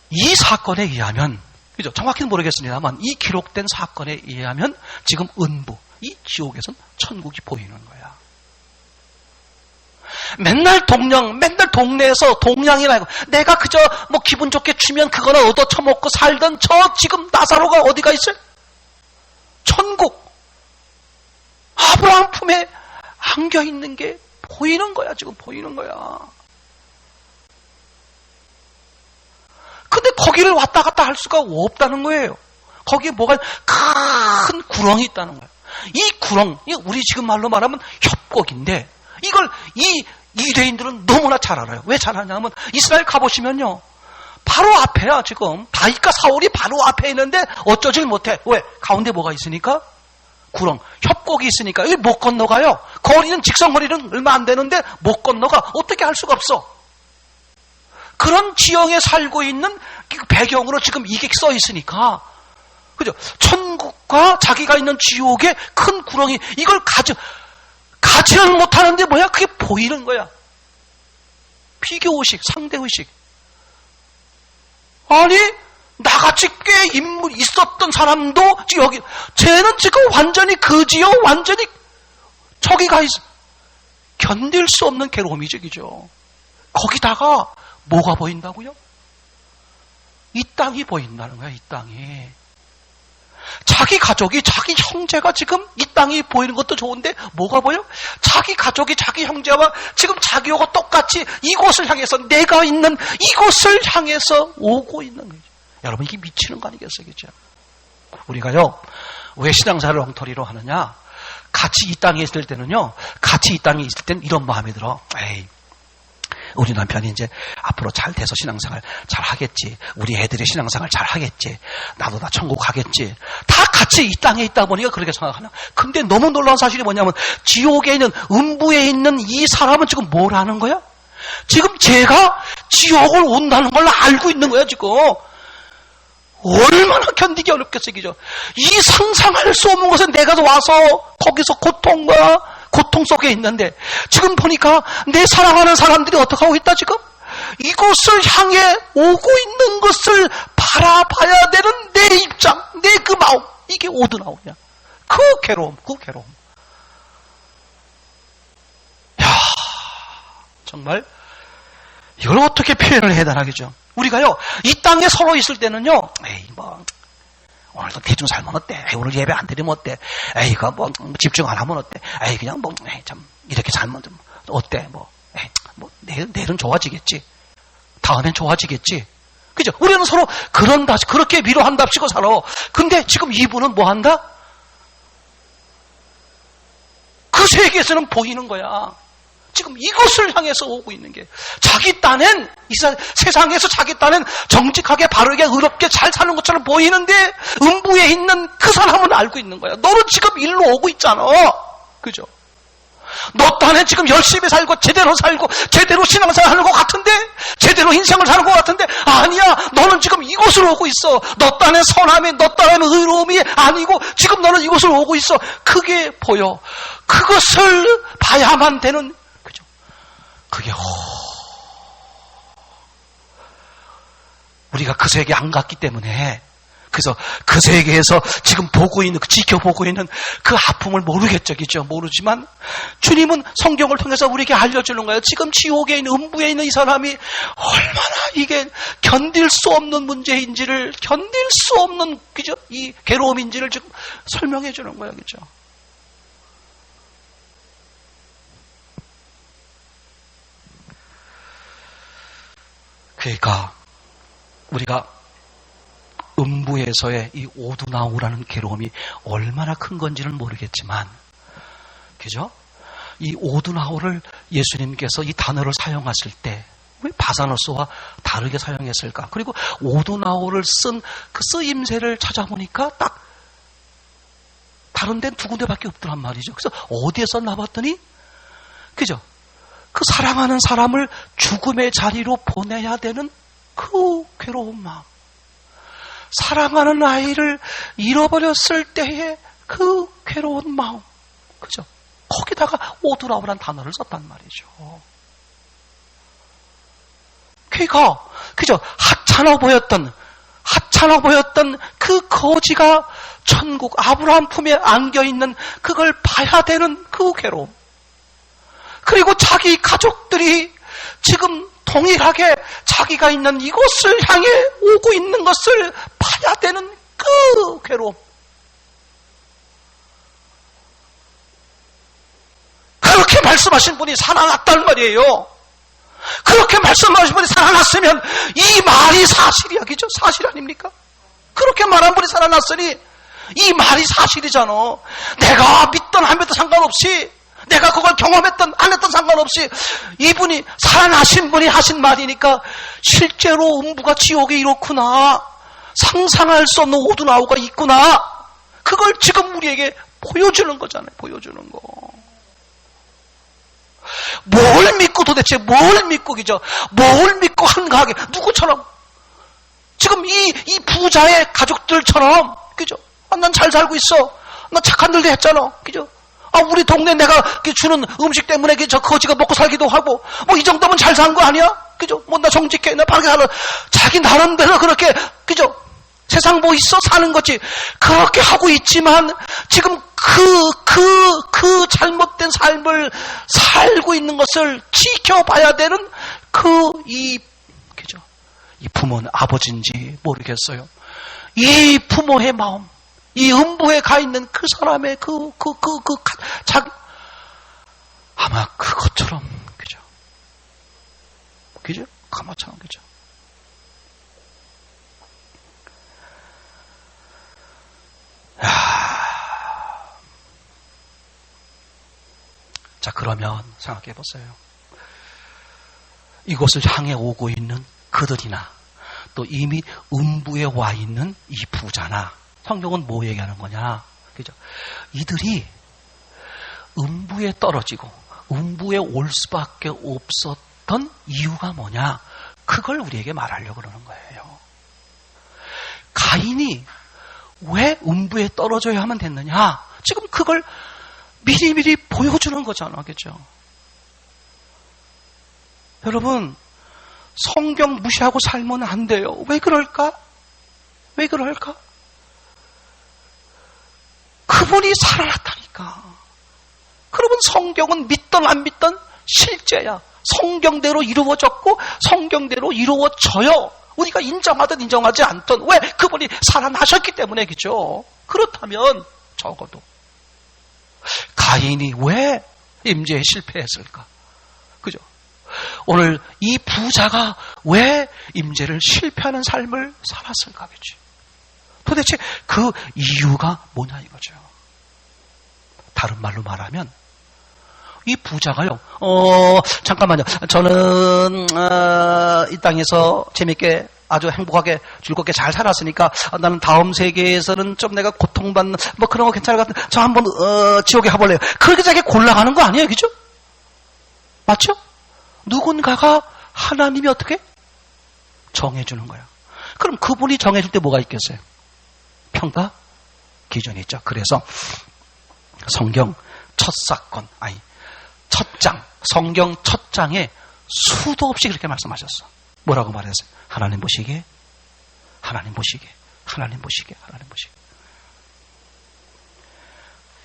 이 사건에 의하면, 그죠? 정확히는 모르겠습니다만 이 기록된 사건에 의하면 지금 은부, 이 지옥에선 천국이 보이는 거야. 맨날 동네에서 동냥이나 하고 내가 그저 뭐 기분 좋게 주면 그거는 얻어 처먹고 살던 저 지금 나사로가 어디가 있어요? 천국. 아브라함 품에 안겨 있는 게 보이는 거야, 지금 보이는 거야. 근데 거기를 왔다 갔다 할 수가 없다는 거예요. 거기에 뭐가 큰 구렁이 있다는 거예요. 이 구렁, 우리 지금 말로 말하면 협곡인데, 이걸 이 유대인들은 너무나 잘 알아요. 왜 잘 아냐면 이스라엘 가보시면요, 바로 앞에야. 지금 다윗과 사울이 바로 앞에 있는데 어쩌질 못해. 왜? 가운데 뭐가 있으니까? 구렁, 협곡이 있으니까. 여기 못 건너가요. 거리는, 직선거리는 얼마 안 되는데 못 건너가. 어떻게 할 수가 없어. 그런 지형에 살고 있는 배경으로 지금 이게 써 있으니까, 그죠? 천국과 자기가 있는 지옥에 큰 구렁이, 이걸 가지는 못하는데 뭐야? 그게 보이는 거야. 비교의식, 상대의식. 아니, 나같이 꽤 인물 있었던 사람도 지금 여기, 쟤는 지금 완전히 그지요? 완전히 저기 가 있어. 견딜 수 없는 괴로움이죠, 그죠? 거기다가 뭐가 보인다고요? 이 땅이 보인다는 거야, 이 땅이. 자기 가족이, 자기 형제가 지금 이 땅이 보이는 것도 좋은데 뭐가 보여? 자기 가족이, 자기 형제와 지금 자기하고 똑같이 이곳을 향해서, 내가 있는 이곳을 향해서 오고 있는 거죠. 여러분, 이게 미치는 거 아니겠어요, 그죠? 우리가요, 왜 신앙사를 엉터리로 하느냐? 같이 이 땅에 있을 때는요, 같이 이 땅에 있을 때는 이런 마음이 들어. 에이, 우리 남편이 이제 앞으로 잘 돼서 신앙생활 잘 하겠지. 우리 애들이 신앙생활 잘 하겠지. 나도 다 천국 가겠지. 다 같이 이 땅에 있다 보니까 그렇게 생각하나. 근데 너무 놀라운 사실이 뭐냐면, 지옥에 있는, 음부에 있는 이 사람은 지금 뭘 하는 거야? 지금 제가 지옥을 온다는 걸 알고 있는 거야, 지금. 얼마나 견디기 어렵겠어요, 그죠? 이 상상할 수 없는 것은 내가 와서 거기서 고통 속에 있는데, 지금 보니까 내 사랑하는 사람들이 어떻게 하고 있다, 지금? 이곳을 향해 오고 있는 것을 바라봐야 되는 내 입장, 내 그 마음, 이게 오드나오냐. 그 괴로움. 야, 정말 이걸 어떻게 표현을 해야 되나, 그죠? 우리가요, 이 땅에 서로 있을 때는요, 에이, 뭐, 오늘도 대충 살면 어때? 에이, 오늘 예배 안 드리면 어때? 에이, 그 뭐, 집중 안 하면 어때? 에이, 그냥 뭐, 에이, 참, 이렇게 살면 좀, 어때? 뭐, 에이, 뭐, 내일은 좋아지겠지. 다음엔 좋아지겠지. 그죠? 우리는 서로 그렇게 위로한답시고 살아. 근데 지금 이분은 뭐 한다? 그 세계에서는 보이는 거야. 지금 이것을 향해서 오고 있는 게, 자기 딴엔, 세상에서 자기 딴엔 정직하게 바르게 의롭게 잘 사는 것처럼 보이는데, 음부에 있는 그 사람은 알고 있는 거야. 너는 지금 일로 오고 있잖아. 그죠? 너 딴엔 지금 열심히 살고 제대로 신앙생활 하는 것 같은데, 제대로 인생을 사는 것 같은데, 아니야, 너는 이곳으로 오고 있어. 너 딴에 선함이, 너 딴에 의로움이 아니고 지금 너는 이곳으로 오고 있어. 그게 보여. 그것을 봐야만 되는, 그죠? 그게 우리가 그 세계 안 갔기 때문에, 그래서 그 세계에서 지금 보고 있는, 지켜보고 있는 그 아픔을 모르겠죠. 그죠? 모르지만 주님은 성경을 통해서 우리에게 알려주는 거예요. 지금 지옥에 있는, 음부에 있는 이 사람이 얼마나 이게 견딜 수 없는 문제인지를, 견딜 수 없는, 그죠? 이 괴로움인지를 지금 설명해 주는 거예요. 그죠? 그러니까 우리가 음부에서의 이 오두나오라는 괴로움이 얼마나 큰 건지는 모르겠지만, 그죠? 이 오두나오를 예수님께서 이 단어를 사용하실 때 왜 바사노스와 다르게 사용했을까? 그리고 오두나오를 쓴 그 쓰임새를 찾아보니까 딱 다른 데는 두 군데밖에 없더란 말이죠. 그래서 어디에 썼나 봤더니, 그죠? 그 사랑하는 사람을 죽음의 자리로 보내야 되는 그 괴로운 마음, 사랑하는 아이를 잃어버렸을 때의 그 괴로운 마음, 그죠? 거기다가 오두나오란 단어를 썼단 말이죠. 그러니까, 그죠? 하찮아 보였던 그 거지가 천국 아브라함 품에 안겨있는 그걸 봐야 되는 그 괴로움. 그리고 자기 가족들이 지금 동일하게 자기가 있는 이곳을 향해 오고 있는 것을 봐야 되는 그 괴로움. 그렇게 말씀하신 분이 살아났단 말이에요. 그렇게 말씀하신 분이 살아났으면 이 말이 사실이야. 그죠? 사실 아닙니까? 그렇게 말한 분이 살아났으니 이 말이 사실이잖아. 내가 믿던 안 믿던 상관없이, 내가 그걸 경험했던 안 했던 상관없이 이분이, 살아나신 분이 하신 말이니까 실제로 음부가 지옥에 이렇구나, 상상할 수 없는 오두나오가 있구나, 그걸 지금 우리에게 보여주는 거잖아요. 보여주는 거. 뭘 믿고, 도대체 뭘 믿고, 그죠? 뭘 믿고 한가하게, 누구처럼, 지금 이 부자의 가족들처럼, 그죠? 난 잘 살고 있어, 나 착한 일도 했잖아, 그죠? 우리 동네 내가 주는 음식 때문에 저 거지가 먹고 살기도 하고, 이 정도면 잘 산 거 아니야? 그죠? 나 정직해, 나 바르게 살아. 자기 나름대로 그렇게, 그죠? 세상 있어 사는 거지. 그렇게 하고 있지만 지금 그 잘못된 삶을 살고 있는 것을 지켜봐야 되는 그죠? 이 부모는 아버지인지 모르겠어요. 이 부모의 마음, 이 음부에 가 있는 그 사람의 아마 그것처럼, 그죠? 그죠? 가마처럼, 그죠? 자, 그러면 생각해 보세요. 이곳을 향해 오고 있는 그들이나 또 이미 음부에 와 있는 이 부자나, 성경은 뭐 얘기하는 거냐? 그죠? 이들이 음부에 떨어지고 음부에 올 수밖에 없었던 이유가 뭐냐? 그걸 우리에게 말하려고 그러는 거예요. 가인이 왜 음부에 떨어져야만 됐느냐? 지금 그걸 미리미리 보여주는 거잖아. 그죠? 여러분, 성경 무시하고 살면 안 돼요. 왜 그럴까? 왜 그럴까? 그분이 살아났다니까. 그러면 성경은 믿던 안 믿던 실제야. 성경대로 이루어졌고 성경대로 이루어져요. 우리가 인정하든 인정하지 않든. 왜? 그분이 살아나셨기 때문에. 그죠? 그렇다면 적어도 가인이 왜 임재에 실패했을까? 그죠? 오늘 이 부자가 왜 임재를 실패하는 삶을 살았을까? 그죠? 도대체 그 이유가 뭐냐 이거죠. 다른 말로 말하면 이 부자가요, 잠깐만요. 저는 이 땅에서 재밌게 아주 행복하게 즐겁게 잘 살았으니까 나는 다음 세계에서는 좀 내가 고통받는 그런 거 괜찮을 것 같은데 저 한번 지옥에 가볼래요. 그렇게 자기 골라가는 거 아니에요, 그죠? 맞죠? 누군가가 하나님이 어떻게 정해주는 거야. 그럼 그분이 정해줄 때 뭐가 있겠어요? 평가 기준이 있죠. 그래서 성경 첫 사건, 첫 장, 성경 첫 장에 수도 없이 그렇게 말씀하셨어. 뭐라고 말했어요? 하나님 보시기에, 하나님 보시기에, 하나님 보시기에, 하나님 보시기에.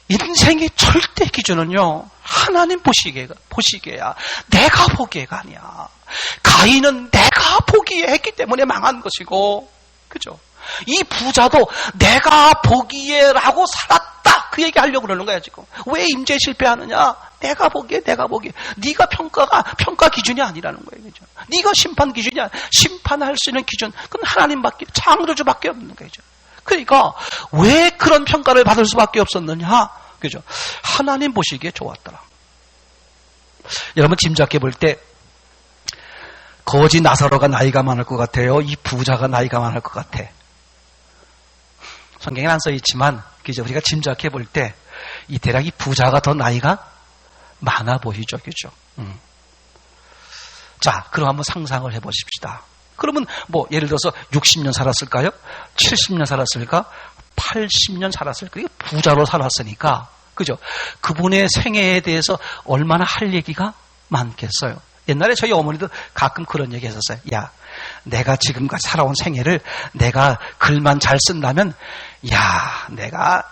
인생의 절대 기준은요, 하나님 보시기에야, 내가 보기에가 아니야. 가인은 내가 보기에 했기 때문에 망한 것이고, 그죠? 이 부자도 내가 보기에라고 살았다. 그 얘기 하려고 그러는 거야, 지금. 왜 임재 실패하느냐? 내가 보기에. 네가 평가 기준이 아니라는 거예요, 그죠? 네가 심판 기준이 아니야. 심판할 수 있는 기준, 그건 하나님밖에, 창조주밖에 없는 거죠. 그러니까, 왜 그런 평가를 받을 수밖에 없었느냐? 그죠? 하나님 보시기에 좋았더라. 여러분 짐작해 볼 때, 거지 나사로가 나이가 많을 것 같아요? 이 부자가 나이가 많을 것 같아? 성경에 안 써 있지만, 그죠? 우리가 짐작해 볼 때, 이 대략 이 부자가 더 나이가 많아 보이죠, 그죠? 자, 그럼 한번 상상을 해 보십시다. 그러면 예를 들어서 60년 살았을까요? 70년 살았을까? 80년 살았을까? 부자로 살았으니까, 그죠? 그분의 생애에 대해서 얼마나 할 얘기가 많겠어요. 옛날에 저희 어머니도 가끔 그런 얘기 했었어요. 야, 내가 지금까지 살아온 생애를 내가 글만 잘 쓴다면, 야, 내가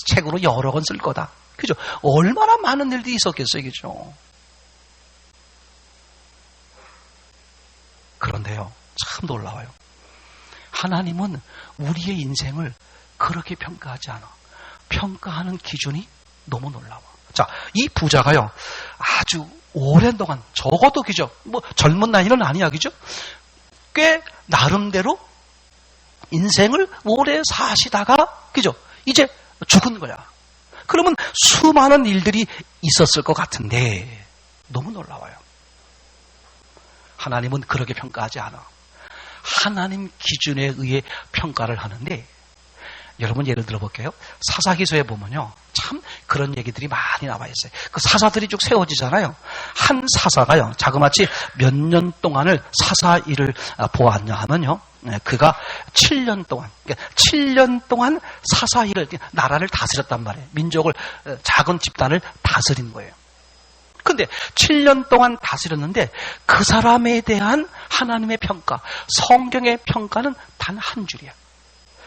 책으로 여러 권 쓸 거다. 그죠? 얼마나 많은 일들이 있었겠어요, 그죠? 그런데요, 참 놀라워요. 하나님은 우리의 인생을 그렇게 평가하지 않아. 평가하는 기준이 너무 놀라워. 자, 이 부자가요, 아주 오랜 동안, 적어도 그죠? 젊은 나이는 아니야, 그죠? 꽤 나름대로 인생을 오래 사시다가, 그죠? 이제 죽은 거야. 그러면 수많은 일들이 있었을 것 같은데, 너무 놀라워요. 하나님은 그렇게 평가하지 않아. 하나님 기준에 의해 평가를 하는데, 여러분 예를 들어볼게요. 사사기서에 보면요, 참 그런 얘기들이 많이 나와 있어요. 그 사사들이 쭉 세워지잖아요. 한 사사가요, 자그마치 몇 년 동안을 사사 일을 보았냐 하면요, 그가 7년 동안, 그러니까 7년 동안 사사 일을, 나라를 다스렸단 말이에요. 민족을, 작은 집단을 다스린 거예요. 근데 7년 동안 다스렸는데 그 사람에 대한 하나님의 평가, 성경의 평가는 단 한 줄이야.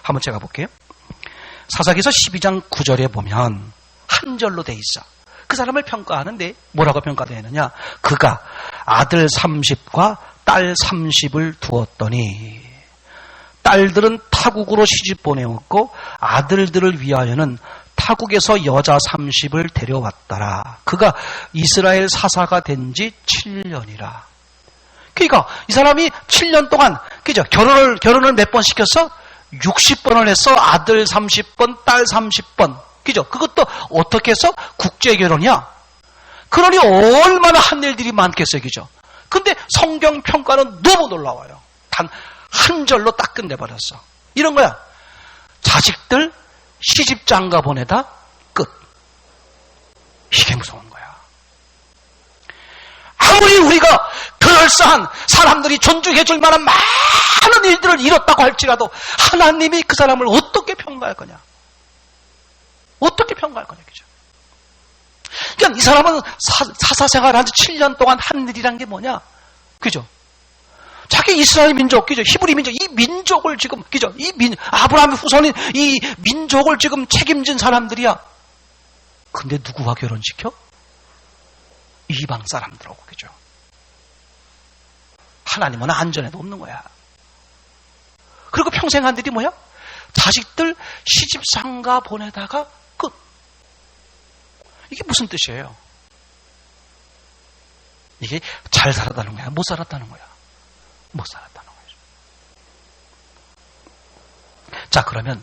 한번 제가 볼게요. 사사기서 12장 9절에 보면 한 절로 돼 있어. 그 사람을 평가하는데 뭐라고 평가되느냐? 그가 아들 30과 딸 30을 두었더니 딸들은 타국으로 시집 보내었고 아들들을 위하여는 타국에서 여자 30을 데려왔더라. 그가 이스라엘 사사가 된 지 7년이라. 그러니까 이 사람이 7년 동안, 그죠? 결혼을 몇 번 시켰어? 60번을 했어. 아들 30번, 딸 30번. 그죠? 그것도 어떻게 해서 국제결혼이야. 그러니 얼마나 한 일들이 많겠어요. 그죠? 근데 성경 평가는 너무 놀라워요. 단 한 절로 딱 끝내버렸어. 이런 거야. 자식들 시집 장가 보내다 끝. 이게 무서운 거야. 아무리 우리가 그럴싸한 사람들이 존중해줄 만한 많은 일들을 이뤘다고 할지라도 하나님이 그 사람을 어떻게 평가할 거냐? 어떻게 평가할 거냐, 그죠? 그러니까 이 사람은 사사생활을 한 7년 동안 한 일이란 게 뭐냐? 그죠? 자기 이스라엘 민족, 그죠? 히브리 민족, 이 민족을 지금, 그죠? 아브라함의 후손인 이 민족을 지금 책임진 사람들이야. 근데 누구와 결혼시켜? 이방 사람들하고, 그죠? 하나님은 안전에도 없는 거야. 그리고 평생 한 일이 뭐야? 자식들 시집 상가 보내다가 끝. 이게 무슨 뜻이에요? 이게 잘 살았다는 거야? 못 살았다는 거야? 못 살았다는 거죠. 자, 그러면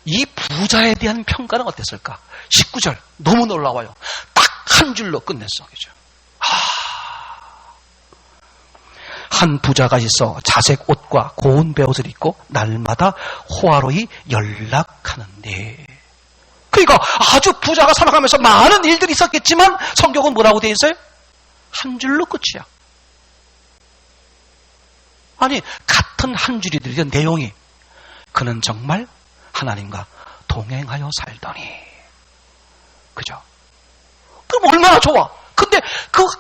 이 부자에 대한 평가는 어땠을까? 19절 너무 놀라워요. 딱 한 줄로 끝냈어. 그죠? 한 부자가 있어 자색 옷과 고운 베옷을 입고 날마다 호화로이 연락하는데. 그러니까 아주 부자가 살아가면서 많은 일들이 있었겠지만 성경은 뭐라고 되어 있어요? 한 줄로 끝이야. 아니, 같은 한 줄이들이 내용이 그는 정말 하나님과 동행하여 살더니. 그죠? 그럼 얼마나 좋아? 근데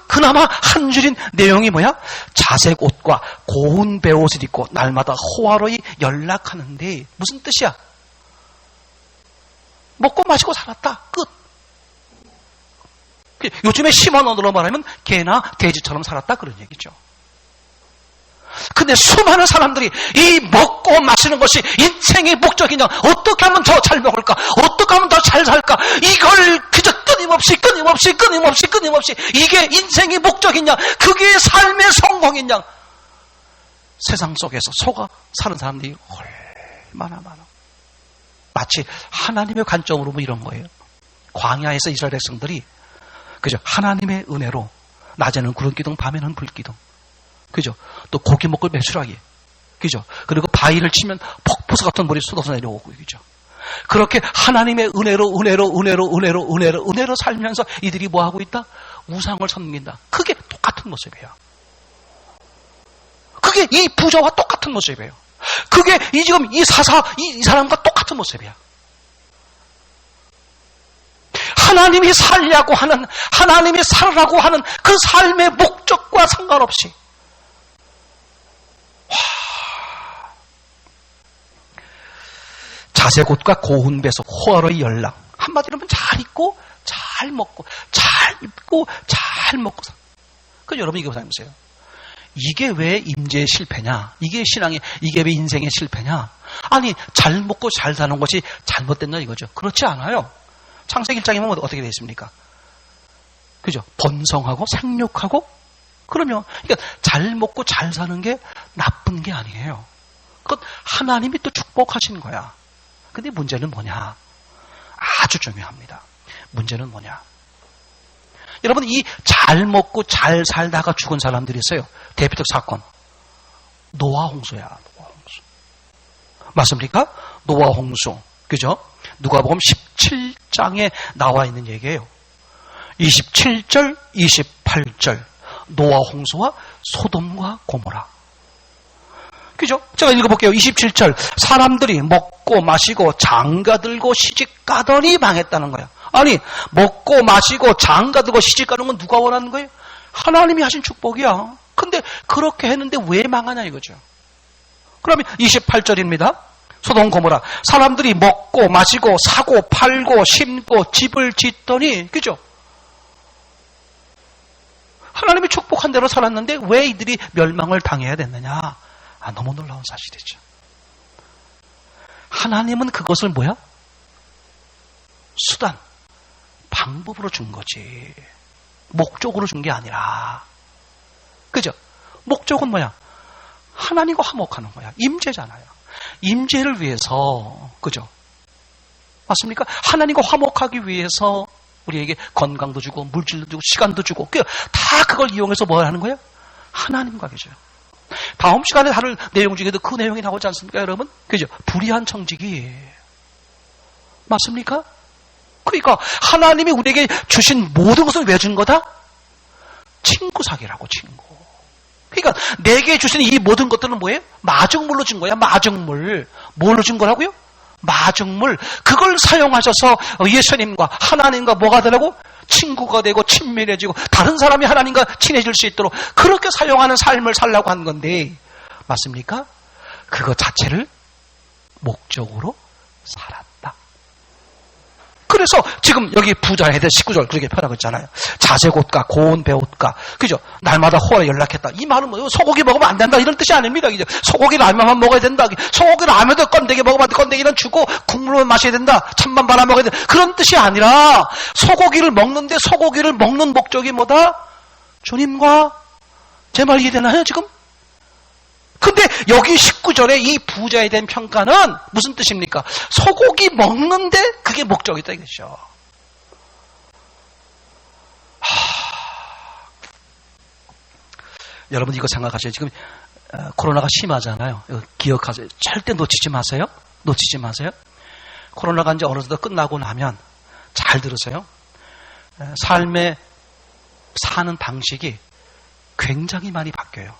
그나마 한 줄인 내용이 뭐야? 자색 옷과 고운 베옷을 입고 날마다 호화로이 연락하는데 무슨 뜻이야? 먹고 마시고 살았다. 끝. 요즘에 심한 언어로 말하면 개나 돼지처럼 살았다 그런 얘기죠. 근데 수많은 사람들이 이 먹고 마시는 것이 인생의 목적이냐, 어떻게 하면 더 잘 먹을까, 어떻게 하면 더 잘 살까, 이걸 그저 끊임없이 이게 인생의 목적이냐, 그게 삶의 성공이냐, 세상 속에서 속아 사는 사람들이 얼마나 많아. 마치 하나님의 관점으로 뭐 이런 거예요. 광야에서 이스라엘 백성들이 그죠? 하나님의 은혜로 낮에는 구름기둥, 밤에는 불기둥. 그죠? 또 고기 먹을 매출하기. 그죠? 그리고 바위를 치면 폭포수 같은 물이 쏟아서 내려오고. 그죠? 그렇게 하나님의 은혜로 살면서 이들이 뭐 하고 있다? 우상을 섬긴다. 그게 똑같은 모습이에요. 그게 이 부자와 똑같은 모습이에요. 그게 지금 이 사람과 똑같은 모습이야. 하나님이 살려고 하는, 하나님이 살으라고 하는 그 삶의 목적과 상관없이 자색옷과 고운 배속, 호화로이 연락. 한마디로 하면 잘 입고, 잘 먹고, 잘 입고, 잘 먹고. 여러분 이거 보세요. 이게 왜 임재의 실패냐? 이게 이게 왜 인생의 실패냐? 아니, 잘 먹고 잘 사는 것이 잘못됐냐 이거죠. 그렇지 않아요. 창세기 1장에 보면 어떻게 되어 있습니까? 그죠? 번성하고 생육하고. 그러면 그러니까 잘 먹고 잘 사는 게 나쁜 게 아니에요. 그건 하나님이 또 축복하신 거야. 근데 문제는 뭐냐? 아주 중요합니다. 문제는 뭐냐? 여러분, 이 잘 먹고 잘 살다가 죽은 사람들이 있어요. 대표적 사건. 노아 홍수야. 노아 홍수. 맞습니까? 노아 홍수. 그죠? 누가복음 17장에 나와 있는 얘기예요. 27절, 28절. 노아 홍수와 소돔과 고모라. 그죠? 제가 읽어볼게요. 27절. 사람들이 먹고 마시고 장가들고 시집가더니 망했다는 거야. 아니, 먹고 마시고 장가들고 시집가는 건 누가 원하는 거예요? 하나님이 하신 축복이야. 근데 그렇게 했는데 왜 망하냐 이거죠. 그러면 28절입니다. 소돔 고모라. 사람들이 먹고 마시고 사고 팔고 심고 집을 짓더니, 그죠? 하나님이 축복한 대로 살았는데 왜 이들이 멸망을 당해야 됐느냐? 너무 놀라운 사실이죠. 하나님은 그것을 뭐야? 수단, 방법으로 준 거지. 목적으로 준 게 아니라. 그죠? 목적은 뭐야? 하나님과 화목하는 거야. 임재잖아요. 임재를 위해서, 그죠? 맞습니까? 하나님과 화목하기 위해서 우리에게 건강도 주고 물질도 주고 시간도 주고 다 그걸 이용해서 뭘 하는 거예요? 하나님과 계셔요. 다음 시간에 다룰 내용 중에도 그 내용이 나오지 않습니까, 여러분? 그죠? 불의한 청지기. 맞습니까? 그러니까 하나님이 우리에게 주신 모든 것을 왜 준 거다? 친구 사귀라고, 친구. 그러니까 내게 주신 이 모든 것들은 뭐예요? 마중물로 준 거야, 마중물. 뭘로 준 거라고요? 마중물. 그걸 사용하셔서 예수님과 하나님과 뭐가 되라고? 친구가 되고 친밀해지고 다른 사람이 하나님과 친해질 수 있도록 그렇게 사용하는 삶을 살라고 한 건데, 맞습니까? 그거 자체를 목적으로 살았다. 그래서 지금 여기 부자에 대해 19절 그렇게 표현하고 있잖아요. 자색옷과 고운 베옷과, 그죠? 날마다 호화에 연락했다. 이 말은 뭐예요? 소고기 먹으면 안 된다 이런 뜻이 아닙니다. 그죠? 소고기 라면만 먹어야 된다. 소고기 라면도 건더기 먹으면 안 돼. 건더기는 주고 국물만 마셔야 된다. 찬만 발라 먹어야 된다. 그런 뜻이 아니라 소고기를 먹는데 소고기를 먹는 목적이 뭐다? 주님과. 제 말 이해되나요 지금? 근데 여기 19절에 이 부자에 대한 평가는 무슨 뜻입니까? 소고기 먹는데 그게 목적이다 이거죠. 여러분 이거 생각하세요. 지금 코로나가 심하잖아요. 기억하세요. 절대 놓치지 마세요. 놓치지 마세요. 코로나가 이제 어느 정도 끝나고 나면 잘 들으세요. 삶의 사는 방식이 굉장히 많이 바뀌어요.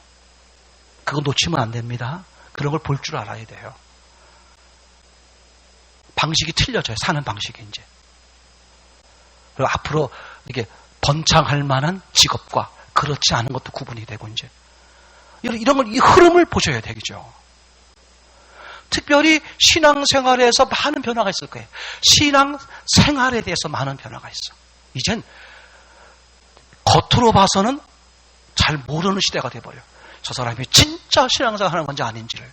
그거 놓치면 안 됩니다. 그런 걸 볼 줄 알아야 돼요. 방식이 틀려져요. 사는 방식이 이제. 그리고 앞으로 이게 번창할 만한 직업과 그렇지 않은 것도 구분이 되고 이제 이런 걸 이 흐름을 보셔야 되겠죠. 특별히 신앙생활에서 많은 변화가 있을 거예요. 신앙생활에 대해서 많은 변화가 있어. 이젠 겉으로 봐서는 잘 모르는 시대가 돼버려요. 저 사람이 진짜 신앙생활 하는 건지 아닌지를.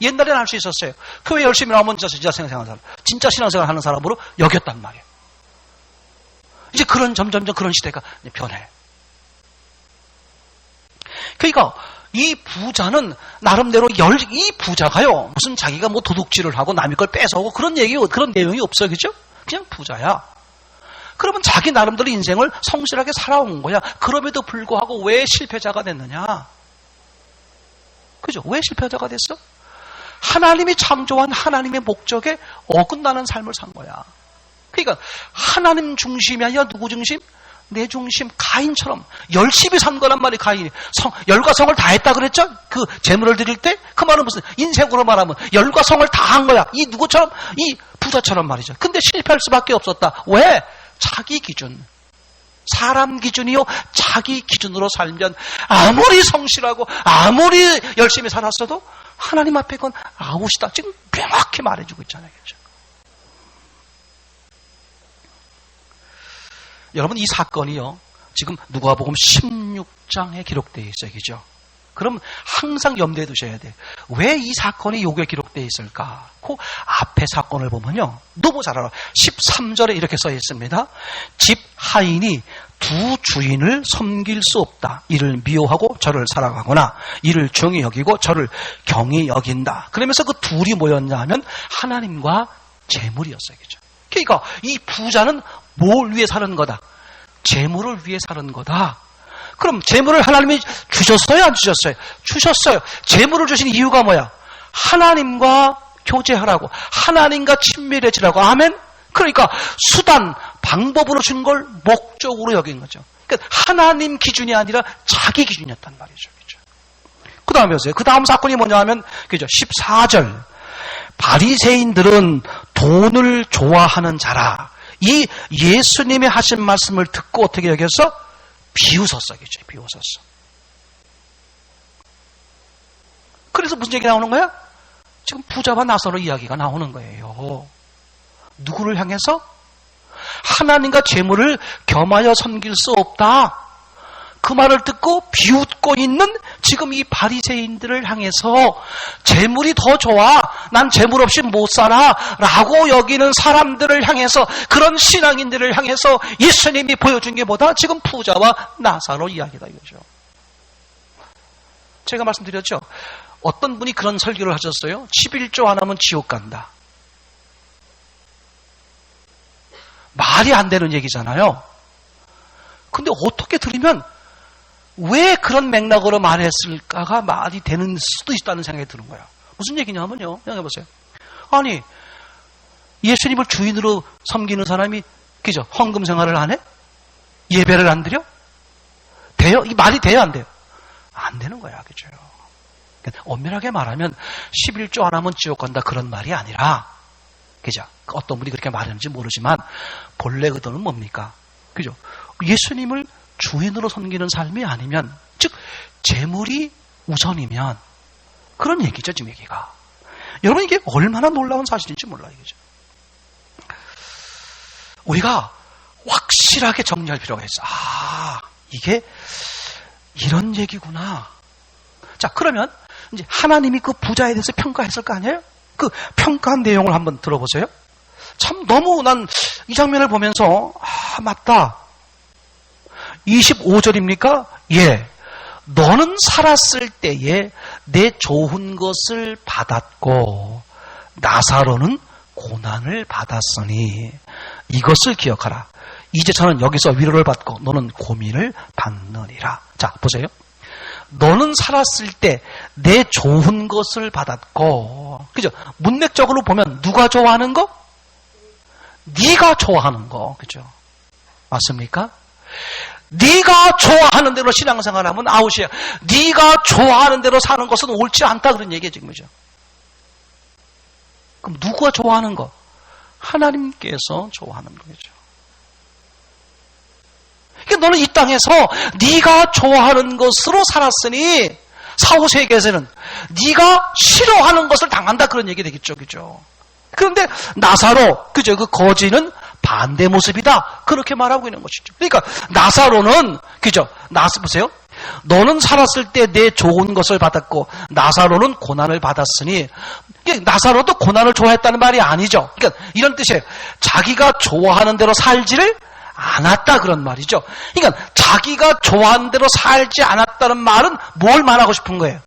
옛날에는 알 수 있었어요. 교회 열심히 나오면 진짜 신앙생활 하는 사람, 진짜 신앙생활 하는 사람으로 여겼단 말이에요. 이제 점점점 그런 시대가 변해. 그러니까 이 부자는 나름대로 이 부자가요, 무슨 자기가 뭐 도둑질을 하고 남의 걸 뺏어오고 그런 내용이 없어요. 그죠? 그냥 부자야. 그러면 자기 나름대로 인생을 성실하게 살아온 거야. 그럼에도 불구하고 왜 실패자가 됐느냐? 그죠? 왜 실패자가 됐어? 하나님이 창조한 하나님의 목적에 어긋나는 삶을 산 거야. 그러니까 하나님 중심이 아니라 누구 중심? 내 중심, 가인처럼 열심히 산 거란 말이 가인이. 열과 성을 다 했다 그랬죠? 그 재물을 드릴 때? 그 말은 무슨, 인생으로 말하면 열과 성을 다 한 거야. 이 누구처럼? 이 부자처럼 말이죠. 근데 실패할 수밖에 없었다. 왜? 자기 기준. 사람 기준이요, 자기 기준으로 살면 아무리 성실하고 아무리 열심히 살았어도 하나님 앞에 그건 아웃이다. 지금 명확히 말해주고 있잖아요. 그렇죠? 여러분, 이 사건이요, 지금 누가복음 16장에 기록되어 있어요. 그죠? 그럼 항상 염두에 두셔야 돼. 왜 이 사건이 여기에 기록되어 있을까? 그 앞에 사건을 보면요, 너무 잘 알아. 13절에 이렇게 써 있습니다. 집 하인이 두 주인을 섬길 수 없다. 이를 미워하고 저를 사랑하거나 이를 정히 여기고 저를 경히 여긴다. 그러면서 그 둘이 뭐였냐 하면 하나님과 재물이었어요. 그죠? 그러니까 이 부자는 뭘 위해 사는 거다? 재물을 위해 사는 거다. 그럼 재물을 하나님이 주셨어요? 안 주셨어요? 주셨어요. 재물을 주신 이유가 뭐야? 하나님과 교제하라고, 하나님과 친밀해지라고. 아멘? 그러니까 수단, 방법으로 준 걸 목적으로 여긴 거죠. 그러니까 하나님 기준이 아니라 자기 기준이었단 말이죠. 그죠? 그 다음에 보세요. 그 다음 사건이 뭐냐 하면, 그죠? 14절. 바리새인들은 돈을 좋아하는 자라. 이 예수님이 하신 말씀을 듣고 어떻게 여겼어? 비웃었어. 그죠? 비웃었어. 그래서 무슨 얘기 나오는 거야? 지금 부자와 나사로 이야기가 나오는 거예요. 누구를 향해서? 하나님과 재물을 겸하여 섬길 수 없다. 그 말을 듣고 비웃고 있는 지금 이 바리새인들을 향해서 재물이 더 좋아, 난 재물 없이 못 살아 라고 여기는 사람들을 향해서, 그런 신앙인들을 향해서 예수님이 보여준 게 뭐다? 지금 부자와 나사로 이야기다 이거죠. 제가 말씀드렸죠. 어떤 분이 그런 설교를 하셨어요. 11조 안 하면 지옥 간다. 말이 안 되는 얘기잖아요. 근데 어떻게 들으면 왜 그런 맥락으로 말했을까가 말이 되는 수도 있다는 생각이 드는 거야. 무슨 얘기냐면요, 생각해보세요. 아니, 예수님을 주인으로 섬기는 사람이, 그죠? 헌금 생활을 안 해? 예배를 안 드려? 돼요? 이 말이 돼요, 안 돼요? 안 되는 거야, 그죠? 엄밀하게 말하면 11조 안 하면 지옥 간다, 그런 말이 아니라, 그죠? 어떤 분이 그렇게 말했는지 모르지만 본래 의도는 뭡니까? 그죠? 예수님을 주인으로 섬기는 삶이 아니면, 즉 재물이 우선이면, 그런 얘기죠, 지금 얘기가. 여러분, 이게 얼마나 놀라운 사실인지 몰라요, 그죠? 우리가 확실하게 정리할 필요가 있어. 아, 이게 이런 얘기구나. 자, 그러면 이제 하나님이 그 부자에 대해서 평가했을 거 아니에요? 그 평가한 내용을 한번 들어보세요. 참 너무 난 이 장면을 보면서, 아, 맞다. 25절입니까? 예. 너는 살았을 때에 내 좋은 것을 받았고 나사로는 고난을 받았으니 이것을 기억하라. 이제 저는 여기서 위로를 받고 너는 고민을 받느니라. 자, 보세요. 너는 살았을 때 내 좋은 것을 받았고, 그죠? 문맥적으로 보면 누가 좋아하는 거? 네가 좋아하는 거, 그죠? 맞습니까? 네가 좋아하는 대로 신앙생활하면 아웃이야. 네가 좋아하는 대로 사는 것은 옳지 않다 그런 얘기예요 지금이죠. 그럼 누가 좋아하는 거? 하나님께서 좋아하는 거죠. 그러니까 너는 이 땅에서 네가 좋아하는 것으로 살았으니 사후세계에서는 네가 싫어하는 것을 당한다 그런 얘기 되겠죠, 그죠? 그런데 나사로, 그죠? 그 거지는 반대 모습이다 그렇게 말하고 있는 것이죠. 그러니까 나사로는, 그죠? 보세요. 너는 살았을 때 내 좋은 것을 받았고 나사로는 고난을 받았으니, 나사로도 고난을 좋아했다는 말이 아니죠. 그러니까 이런 뜻이에요. 자기가 좋아하는 대로 살지를 않았다 그런 말이죠. 그러니까 자기가 좋아하는 대로 살지 않았다는 말은 뭘 말하고 싶은 거예요?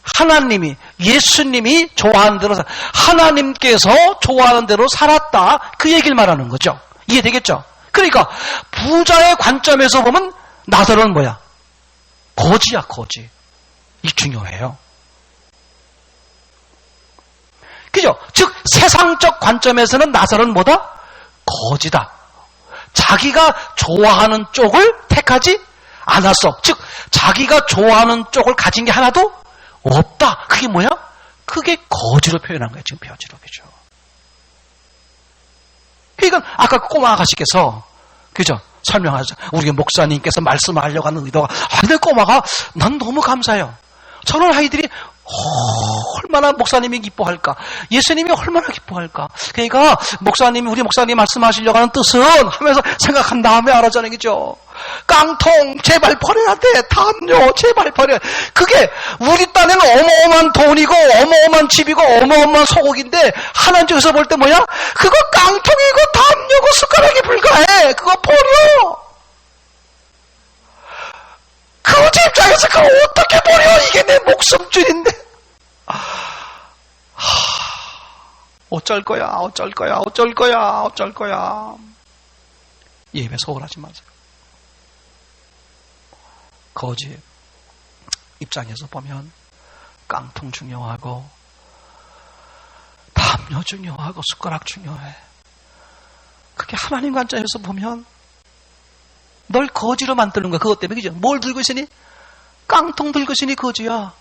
하나님이, 예수님이 좋아하는 대로 하나님께서 좋아하는 대로 살았다 그 얘기를 말하는 거죠. 이해되겠죠? 그러니까 부자의 관점에서 보면 나사로는 뭐야? 거지야, 거지. 이 중요해요. 그죠? 즉 세상적 관점에서는 나사로는 뭐다? 거지다. 자기가 좋아하는 쪽을 택하지 않았어. 즉 자기가 좋아하는 쪽을 가진 게 하나도 없다. 그게 뭐야? 그게 거지로 표현한 거예요. 지금 거지로. 그죠? 그러니까 아까 꼬마 아가씨께서, 그죠? 설명하죠. 우리 목사님께서 말씀하려고 하는 의도가, 근데 꼬마가 난 너무 감사해요. 저런 아이들이 얼마나 목사님이 기뻐할까? 예수님이 얼마나 기뻐할까? 그러니까 우리 목사님 말씀하시려고 하는 뜻은 하면서 생각한 다음에 알아자는 거죠. 깡통 제발 버려야 돼. 담요 제발 버려. 그게 우리 딴에는 어마어마한 돈이고 어마어마한 집이고 어마어마한 소고기인데 하나님 쪽에서 볼 때 뭐야? 그거 깡통이고 담요고 숟가락이 불과해. 그거 버려. 그 입장에서 그걸 어떻게 버려? 이게 내 목숨줄인데. 어쩔 거야. 예배 소홀하지 마세요. 거지 입장에서 보면 깡통 중요하고 담요 중요하고 숟가락 중요해. 그게 하나님 관점에서 보면 널 거지로 만드는 거야. 그것 때문에. 그죠? 뭘 들고 있으니? 깡통 들고 있으니 거지야.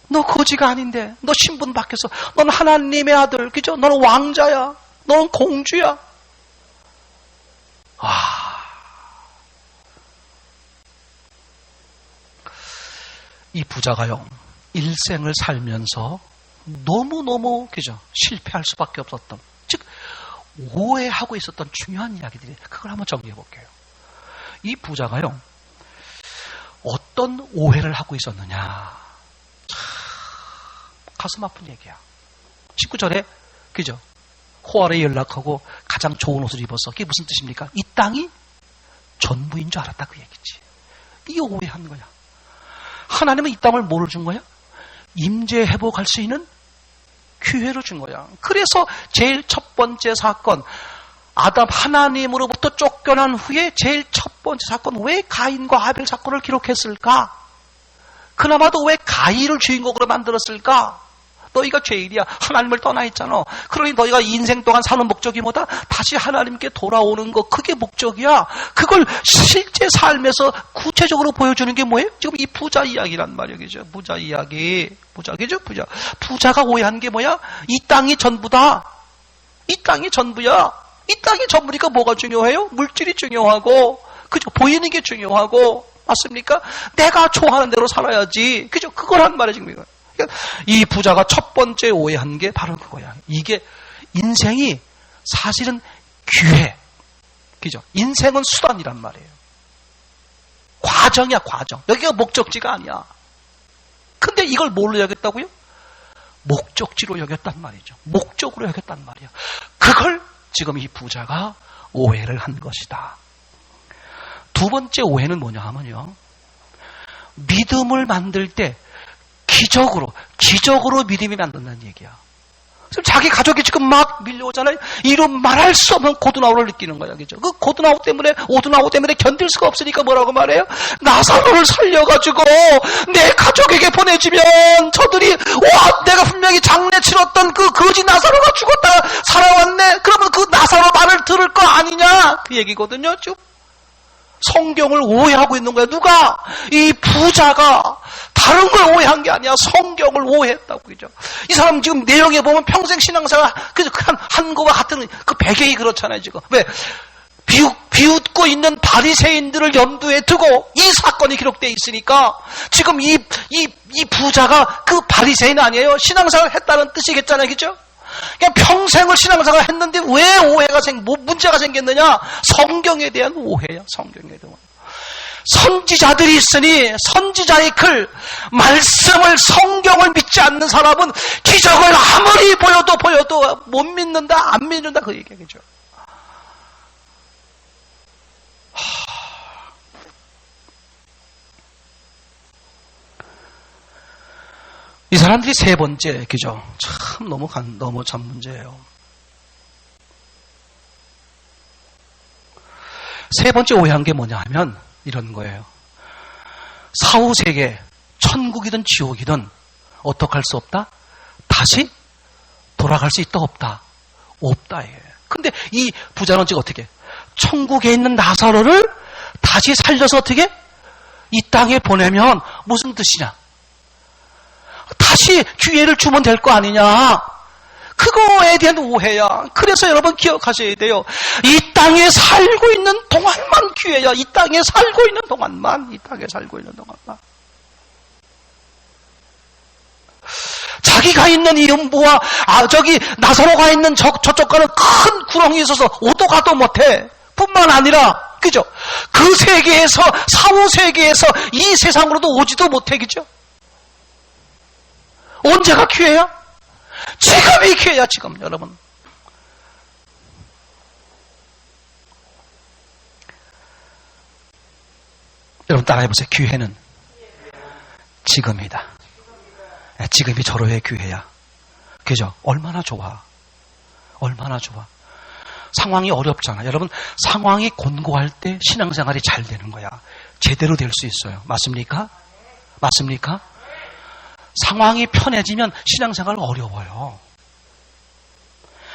너 거지가 아닌데. 너 신분 바뀌었어. 넌 하나님의 아들. 그죠? 너는 왕자야. 너는 공주야. 이 부자가요, 일생을 살면서 너무너무, 그죠? 실패할 수밖에 없었던, 즉 오해하고 있었던 중요한 이야기들이, 그걸 한번 정리해 볼게요. 이 부자가요, 어떤 오해를 하고 있었느냐. 참 가슴 아픈 얘기야. 19절에, 그죠? 호알에 연락하고 가장 좋은 옷을 입었어. 그게 무슨 뜻입니까? 이 땅이 전부인 줄 알았다 그 얘기지. 이 오해한 거야. 하나님은 이 땅을 뭐를 준 거야? 임재 회복할 수 있는 기회로 준 거야. 그래서 제일 첫 번째 사건, 아담 하나님으로부터 쫓겨난 후에 제일 첫 번째 사건, 왜 가인과 아벨 사건을 기록했을까? 그나마도 왜 가인을 주인공으로 만들었을까? 너희가 죄인이야. 하나님을 떠나 있잖아. 그러니 너희가 인생 동안 사는 목적이 뭐다? 다시 하나님께 돌아오는 거. 그게 목적이야. 그걸 실제 삶에서 구체적으로 보여주는 게 뭐예요? 지금 이 부자 이야기란 말이죠. 부자 이야기. 부자겠죠? 부자가 오해한 게 뭐야? 이 땅이 전부다. 이 땅이 전부야. 이 땅이 전부니까 뭐가 중요해요? 물질이 중요하고, 그죠? 보이는 게 중요하고, 맞습니까? 내가 좋아하는 대로 살아야지. 그죠? 그걸 한 말이에요, 지금 이거. 이 부자가 첫 번째 오해한 게 바로 그거야. 이게 인생이 사실은 기회. 그죠? 인생은 수단이란 말이에요. 과정이야, 과정. 여기가 목적지가 아니야. 근데 이걸 뭘로 여겼다고요? 목적지로 여겼단 말이죠. 목적으로 여겼단 말이야. 그걸 지금 이 부자가 오해를 한 것이다. 두 번째 오해는 뭐냐 하면요. 믿음을 만들 때 기적으로 믿음이 만든다는 얘기야. 지금 자기 가족이 지금 막 밀려오잖아요. 이런 말할 수 없는 고두나오를 느끼는 거야. 그죠? 그 오두나오 때문에 견딜 수가 없으니까 뭐라고 말해요? 나사로를 살려가지고 내 가족에게 보내주면 저들이, 와, 내가 분명히 장례 치렀던 그 거지 나사로가 죽었다가 살아왔네. 그러면 그 나사로 말을 들을 거 아니냐? 그 얘기거든요. 쭉. 성경을 오해하고 있는 거야. 누가? 이 부자가 다른 걸 오해한 게 아니야. 성경을 오해했다고. 그죠? 이 사람 지금 내용에 보면 평생 신앙생활, 한 거와 같은 그 배경이 그렇잖아요, 지금. 왜? 비웃고 있는 바리새인들을 염두에 두고 이 사건이 기록되어 있으니까 지금 이 부자가 그 바리새인 아니에요? 신앙생활을 했다는 뜻이겠잖아요, 그죠? 그냥 평생을 신앙생활을 했는데 왜 오해가 문제가 생겼느냐? 성경에 대한 오해야, 성경에 대한. 선지자들이 있으니 선지자의 글, 말씀을, 성경을 믿지 않는 사람은 기적을 아무리 보여도 못 믿는다, 안 믿는다, 그 얘기겠죠. 이 사람들이 세 번째, 그죠? 참 너무 참 문제예요. 세 번째 오해한 게 뭐냐 하면 이런 거예요. 사후세계, 천국이든 지옥이든 어떻게 할 수 없다? 다시 돌아갈 수 있다, 없다? 없다, 예. 근데 이 부자는 지금 어떻게? 천국에 있는 나사로를 다시 살려서 어떻게? 이 땅에 보내면 무슨 뜻이냐? 다시 기회를 주면 될 거 아니냐? 그거에 대한 오해야. 그래서 여러분 기억하셔야 돼요. 이 땅에 살고 있는 동안만 기회야. 이 땅에 살고 있는 동안만. 자기가 있는 이 음부와 저기 나사로가 있는 저쪽과는 큰 구렁이 있어서 오도 가도 못해. 뿐만 아니라, 그죠? 그 세계에서, 사후 세계에서 이 세상으로도 오지도 못해, 그죠? 언제가 기회야? 지금이 기회야, 지금, 여러분. 여러분 따라해보세요. 기회는 지금이다. 지금이 절호의 기회야. 그죠? 얼마나 좋아. 얼마나 좋아. 상황이 어렵잖아. 여러분, 상황이 곤고할 때 신앙생활이 잘 되는 거야. 제대로 될 수 있어요. 맞습니까? 맞습니까? 상황이 편해지면 신앙생활 어려워요.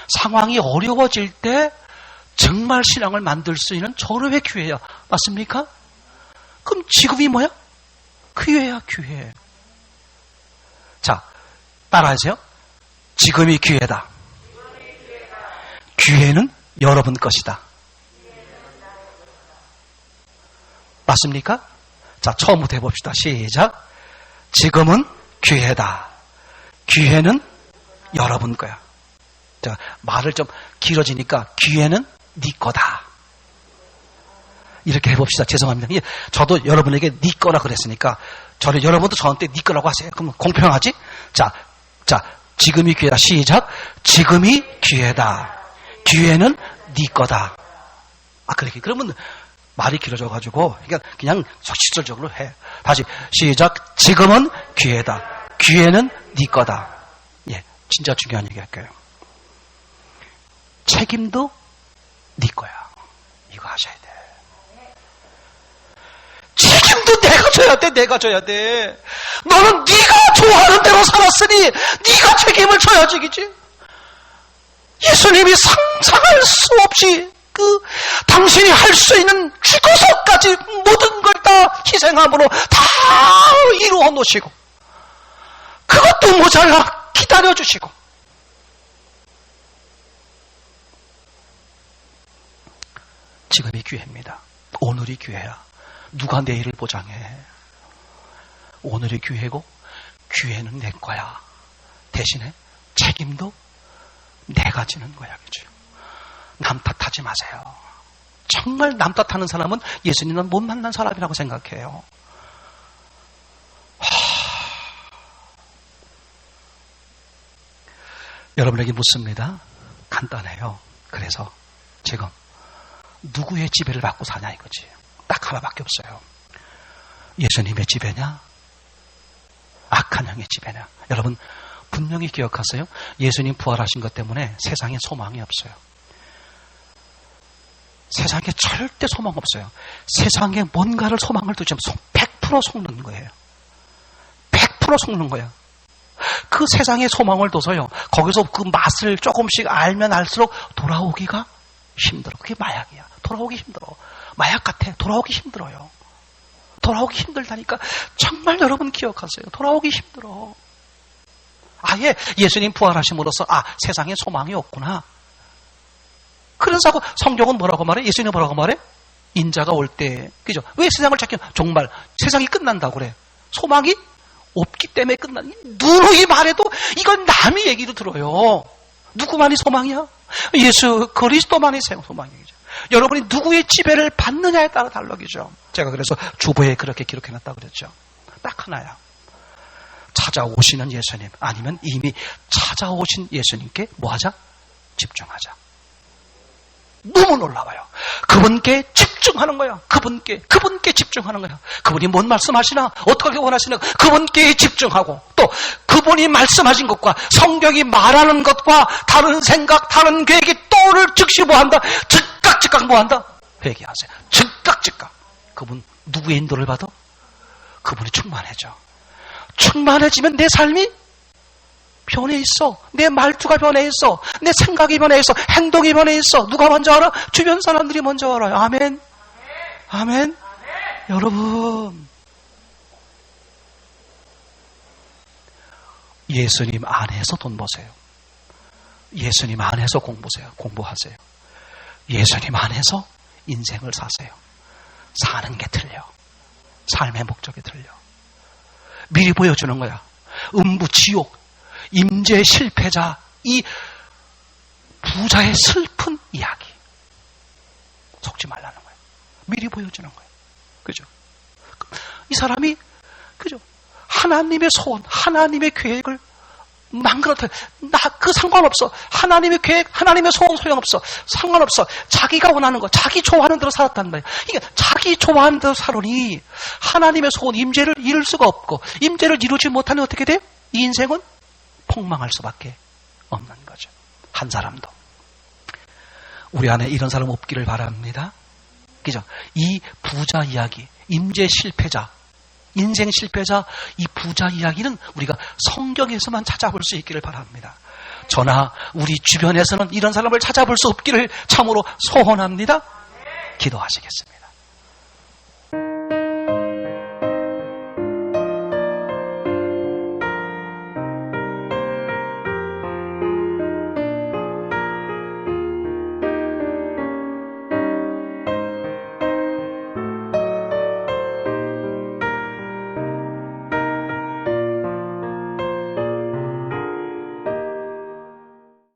상황이 어려워질 때 정말 신앙을 만들 수 있는 절호의 기회야. 맞습니까? 그럼 지금이 뭐야? 기회야, 기회. 자, 따라하세요. 지금이 기회다. 기회는 여러분 것이다. 맞습니까? 자, 처음부터 해봅시다. 시작. 지금은 기회다. 기회는 여러분 거야. 자, 말을 좀 길어지니까 기회는 네 거다. 이렇게 해봅시다. 죄송합니다. 저도 여러분에게 네 거라 그랬으니까 여러분도 저한테 네 거라고 하세요. 그럼 공평하지? 자, 지금이 기회다. 시작. 지금이 기회다. 기회는 네 거다. 그렇게. 그러면 말이 길어져가지고, 그냥 적시절적으로 해. 다시, 시작. 지금은 기회다. 기회는 네 거다. 예, 진짜 중요한 얘기 할게요. 책임도 네 거야. 이거 하셔야 돼. 책임도 내가 져야 돼. 너는 네가 좋아하는 대로 살았으니 네가 책임을 져야지, 그치? 예수님이 상상할 수 없이 당신이 할 수 있는 죽어서까지 모든 걸 다 희생함으로 다 이루어 놓으시고 그것도 모자라 기다려주시고 지금이 기회입니다. 오늘이 기회야. 누가 내일을 보장해? 오늘이 기회고 기회는 내 거야. 대신에 책임도 내가 지는 거야. 그죠? 남 탓하지 마세요. 정말 남 탓하는 사람은 예수님은 못 만난 사람이라고 생각해요. 여러분에게 묻습니다. 간단해요. 그래서 지금 누구의 지배를 받고 사냐 이거지. 딱 하나밖에 없어요. 예수님의 지배냐? 악한 영의 지배냐? 여러분 분명히 기억하세요. 예수님 부활하신 것 때문에 세상에 소망이 없어요. 세상에 절대 소망 없어요. 세상에 뭔가를 소망을 두자면 100% 속는 거예요. 100% 속는 거야. 그 세상에 소망을 둬서요. 거기서 그 맛을 조금씩 알면 알수록 돌아오기가 힘들어. 그게 마약이야. 돌아오기 힘들어. 마약 같아. 돌아오기 힘들어요. 돌아오기 힘들다니까. 정말 여러분 기억하세요. 돌아오기 힘들어. 아예 예수님 부활하심으로써 세상에 소망이 없구나. 그래서 성경은 뭐라고 말해? 예수님은 뭐라고 말해? 인자가 올 때, 그죠? 왜 세상을 찾기? 정말 세상이 끝난다고 그래. 소망이 없기 때문에 끝난. 누누이 말해도 이건 남의 얘기로 들어요. 누구만이 소망이야? 예수 그리스도만이 소망이죠. 여러분이 누구의 지배를 받느냐에 따라 달라지죠. 제가 그래서 주보에 그렇게 기록해놨다고 그랬죠. 딱 하나야. 찾아오시는 예수님, 아니면 이미 찾아오신 예수님께 뭐하자? 집중하자. 너무 놀라워요. 그분께 집중하는 거야. 그분께 집중하는 거야. 그분이 뭔 말씀하시나? 어떻게 원하시나? 그분께 집중하고, 또 그분이 말씀하신 것과 성경이 말하는 것과 다른 생각, 다른 계획이 또를 즉시 뭐한다? 즉각 뭐한다? 회개하세요. 즉각. 그분 누구의 인도를 받아? 그분이 충만해져. 충만해지면 내 삶이 변해 있어. 내 말투가 변해 있어. 내 생각이 변해 있어. 행동이 변해 있어. 누가 먼저 알아? 주변 사람들이 먼저 알아요. 아멘. 아멘. 여러분, 예수님 안에서 돈 버세요. 예수님 안에서 공부하세요. 예수님 안에서 인생을 사세요. 사는 게 틀려. 삶의 목적이 틀려. 미리 보여주는 거야. 음부, 지옥, 임재 실패자, 이 부자의 슬픈 이야기. 속지 말라는 거예요. 미리 보여주는 거예요. 그죠? 이 사람이, 그죠? 하나님의 소원, 하나님의 계획을 망그러뜨려. 그 상관없어. 하나님의 계획, 하나님의 소원 소용없어. 상관없어. 자기가 원하는 거, 자기 좋아하는 대로 살았단 말이야. 이게 자기 좋아하는 대로 살으니 하나님의 소원, 임재를 이룰 수가 없고, 임재를 이루지 못하면 어떻게 돼요? 이 인생은 폭망할 수밖에 없는 거죠. 한 사람도. 우리 안에 이런 사람 없기를 바랍니다. 그죠? 이 부자 이야기, 임재 실패자, 인생 실패자, 이 부자 이야기는 우리가 성경에서만 찾아볼 수 있기를 바랍니다. 저나 우리 주변에서는 이런 사람을 찾아볼 수 없기를 참으로 소원합니다. 기도하시겠습니다.